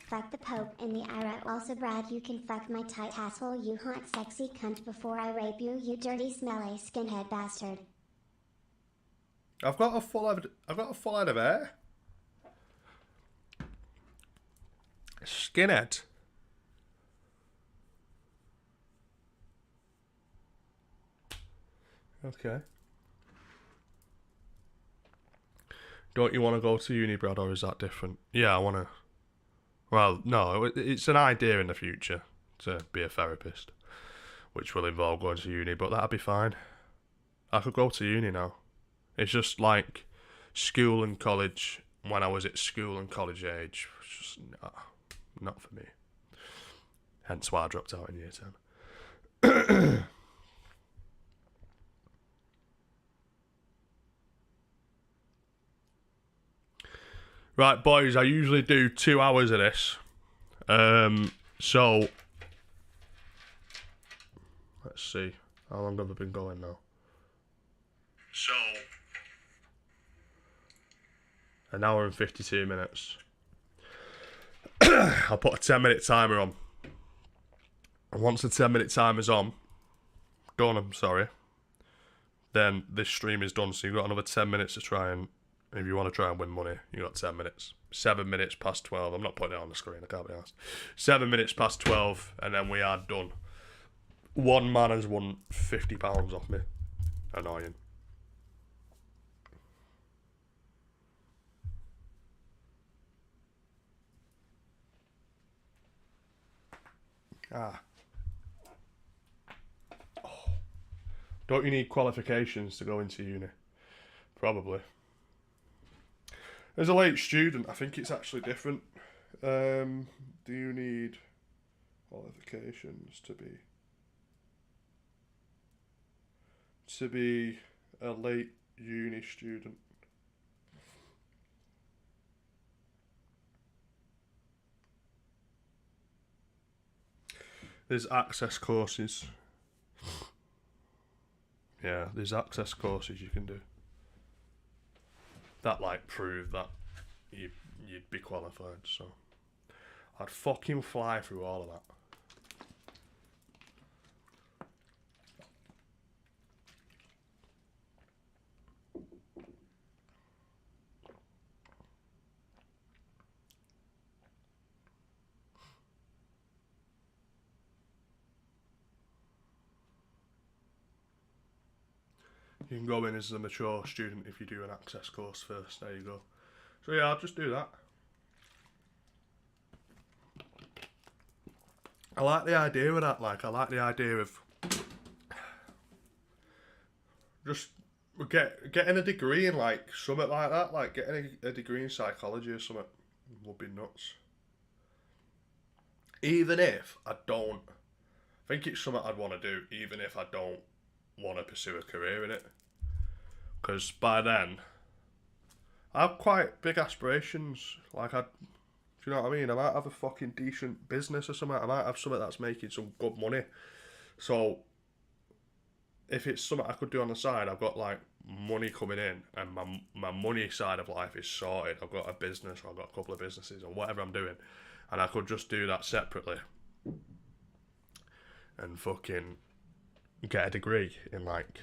Fuck the Pope and the IRA. Also, Brad, you can fuck my tight asshole, you hot sexy cunt, before I rape you, you dirty smelly skinhead bastard. I've got a full head of hair. Skinhead. Okay. Don't you want to go to uni, Brad, or is that different? Yeah, I want to. Well, no, it's an idea in the future to be a therapist, which will involve going to uni, but that'd be fine. I could go to uni now. It's just like school and college, when I was at school and college age, was just not for me. Hence why I dropped out in year 10. Right, boys, I usually do 2 hours of this. So, let's see. How long have I been going now? So, an hour and 52 minutes. I'll put a 10-minute timer on. And once the 10-minute timer's on, I'm sorry, then this stream is done. So you've got another 10 minutes to try and, if you want to try and win money, you've got 10 minutes. 7 minutes past 12. I'm not putting it on the screen, I can't be asked. 7 minutes past 12, and then we are done. One man has won £50 off me. Annoying. Don't you need qualifications to go into uni? Probably. As a late student, I think it's actually different. Do you need qualifications to be a late uni student? There's access courses. Yeah, there's access courses you can do. That like prove that you'd be qualified, so I'd fucking fly through all of that. You can go in as a mature student if you do an access course first. There you go. So yeah, I'll just do that. I like the idea of that. Like, I like the idea of just getting a degree in like something like that. Like getting a degree in psychology or something would be nuts. Even if I don't, I think it's something I'd want to do. Even if I don't want to pursue a career in it. Because by then, I have quite big aspirations. Like, do you know what I mean? I might have a fucking decent business or something. I might have something that's making some good money. So, if it's something I could do on the side, I've got, like, money coming in. And my money side of life is sorted. I've got a business, or I've got a couple of businesses, or whatever I'm doing. And I could just do that separately. And fucking get a degree in, like,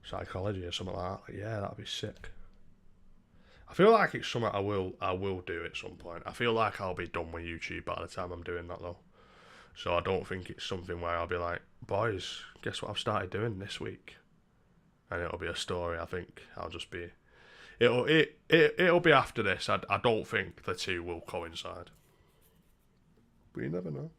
psychology or something like that. Yeah, that'd be sick. I feel like it's something I will do at some point. I feel like I'll be done with YouTube by the time I'm doing that though. So I don't think it's something where I'll be like, boys, guess what I've started doing this week? And it'll be a story. I think I'll just be it'll be after this. I don't think the two will coincide. But you never know.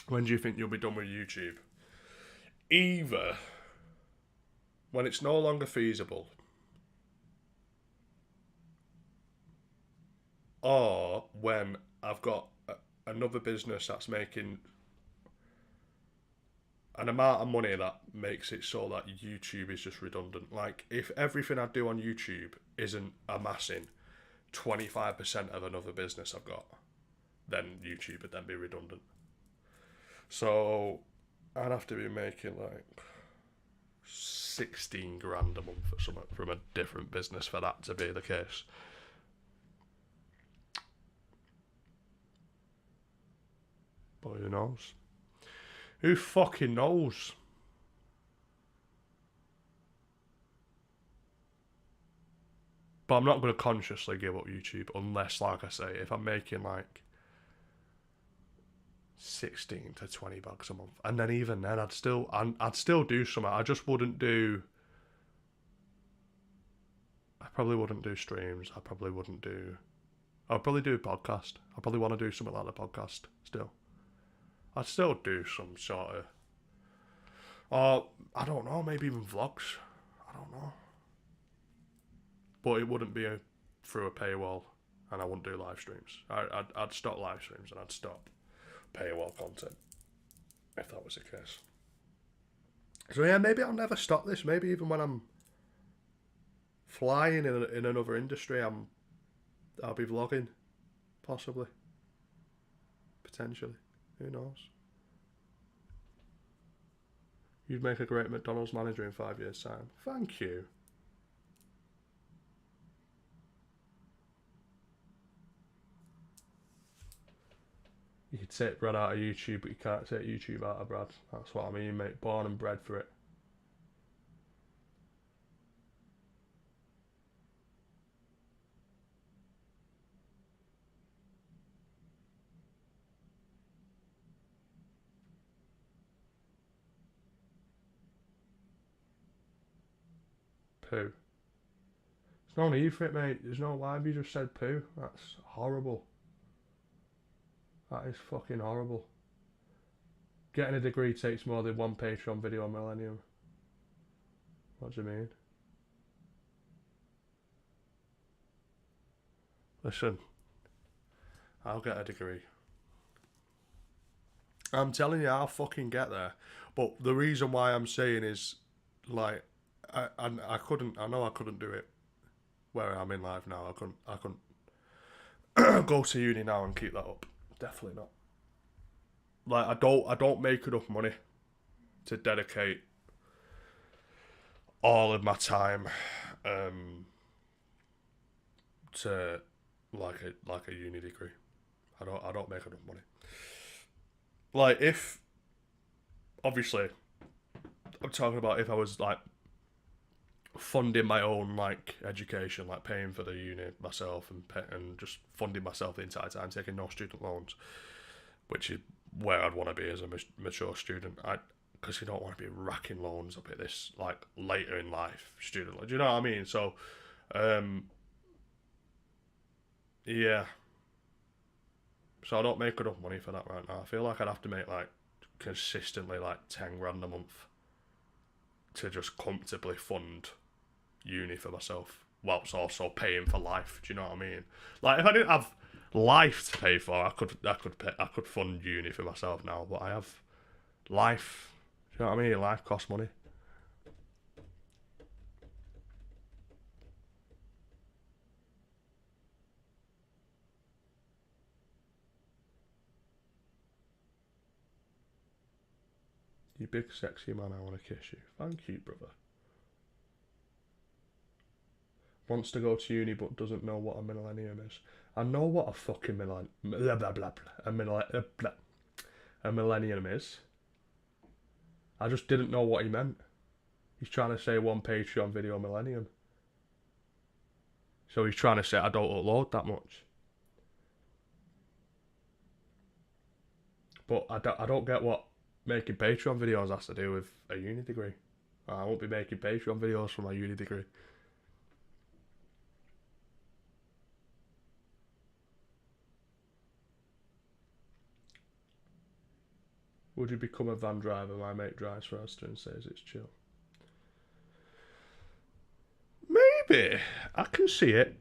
When do you think you'll be done with YouTube? Either when it's no longer feasible, or when I've got another business that's making an amount of money that makes it so that YouTube is just redundant. Like, if everything I do on YouTube isn't amassing 25% of another business I've got, then YouTube would then be redundant. So I'd have to be making like 16 grand a month or something from a different business for that to be the case. But who knows? Who fucking knows? But I'm not going to consciously give up YouTube unless, like I say, if I'm making like 16 to 20 bucks a month, and then even then I'd still do something. I just wouldn't do. I probably wouldn't do streams. I'd probably do a podcast. I probably want to do something like the podcast still. I'd still do some sort of, or I don't know, maybe even vlogs. I don't know. But it wouldn't be through a paywall, and I wouldn't do live streams. I'd stop live streams and I'd stop paywall content if that was the case. So yeah, maybe I'll never stop this. Maybe even when I'm flying in another industry, I'll be vlogging, possibly, potentially. Who knows? You'd make a great McDonald's manager in 5 years' time. Thank you. You could take Brad out of YouTube, but you can't take YouTube out of Brad. That's what I mean, mate. Born and bred for it. Poo. There's no need for it, mate. There's no live. You just said poo. That's horrible. That is fucking horrible. Getting a degree takes more than one Patreon video on Millennium. What do you mean? Listen, I'll get a degree. I'm telling you, I'll fucking get there. But the reason why I'm saying is, like, I know I couldn't do it where I'm in life now. I couldn't go to uni now and keep that up. Definitely not. Like, I don't make enough money to dedicate all of my time to like a uni degree. I don't make enough money. Like, if obviously I'm talking about if I was like funding my own like education, like paying for the uni myself and just funding myself the entire time, taking no student loans, which is where I'd want to be as a mature student. Because you don't want to be racking loans up at this like later in life student loan. Do you know what I mean? So, yeah. So I don't make enough money for that right now. I feel like I'd have to make like consistently like 10 grand a month to just comfortably fund uni for myself, whilst also paying for life. Do you know what I mean? Like, if I didn't have life to pay for, I could fund uni for myself now. But I have life. Do you know what I mean? Life costs money. You big sexy man, I want to kiss you. Thank you, brother. Wants to go to uni but doesn't know what a millennium is. I know what a fucking a millennium is. I just didn't know what he meant. He's trying to say one Patreon video millennium. So he's trying to say I don't upload that much. But I don't get what making Patreon videos has to do with a uni degree. I won't be making Patreon videos for my uni degree. Would you become a van driver? My mate drives for Aston and says it's chill. Maybe. I can see it.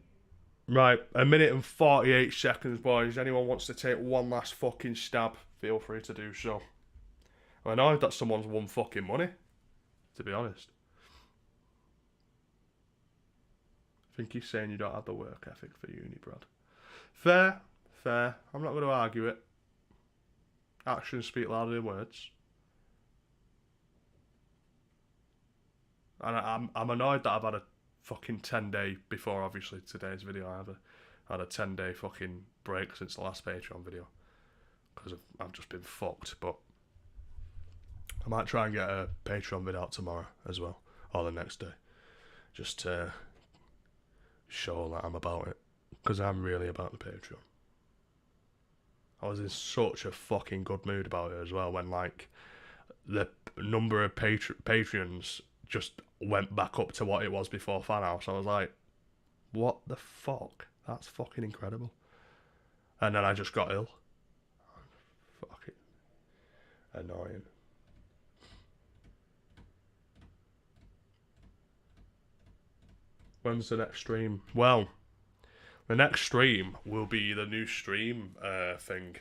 Right, 1minute and 48 seconds, boys. Anyone wants to take one last fucking stab, feel free to do so. I'm annoyed that someone's won fucking money, to be honest. I think he's saying you don't have the work ethic for uni, Brad. Fair, fair. I'm not going to argue it. Actions speak louder than words. And I'm annoyed that I've had a fucking 10-day, before obviously today's video, I had a 10-day fucking break since the last Patreon video. Because I've just been fucked, but I might try and get a Patreon video out tomorrow as well, or the next day. Just to show that I'm about it. Because I'm really about the Patreon. I was in such a fucking good mood about it as well when, like, the number of Patreons just went back up to what it was before Fan House. I was like, what the fuck? That's fucking incredible. And then I just got ill. Fucking annoying. When's the next stream? Well, the next stream will be the new stream thing.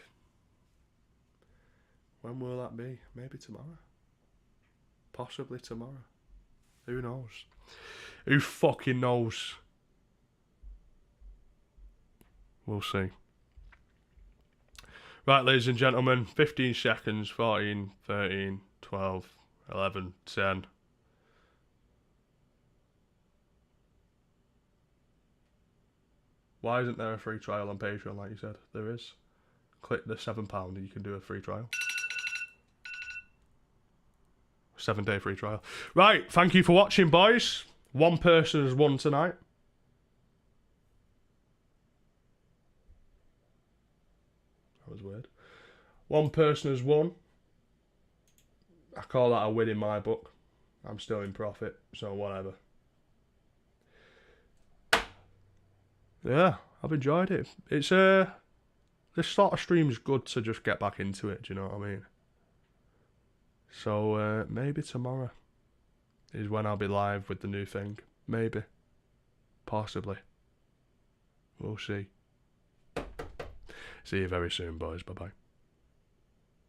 When will that be? Maybe tomorrow? Possibly tomorrow. Who knows? Who fucking knows? We'll see. Right, ladies and gentlemen, 15 seconds, 14, 13, 12, 11, 10. Why isn't there a free trial on Patreon like you said? There is. Click the £7 and you can do a free trial. 7-day free trial. Right, thank you for watching, boys. One person has won tonight. That was weird. One person has won. I call that a win in my book. I'm still in profit, so whatever. Yeah, I've enjoyed it. It's this sort of stream's good to just get back into it, do you know what I mean? So maybe tomorrow is when I'll be live with the new thing. Maybe. Possibly. We'll see. See you very soon, boys. Bye-bye.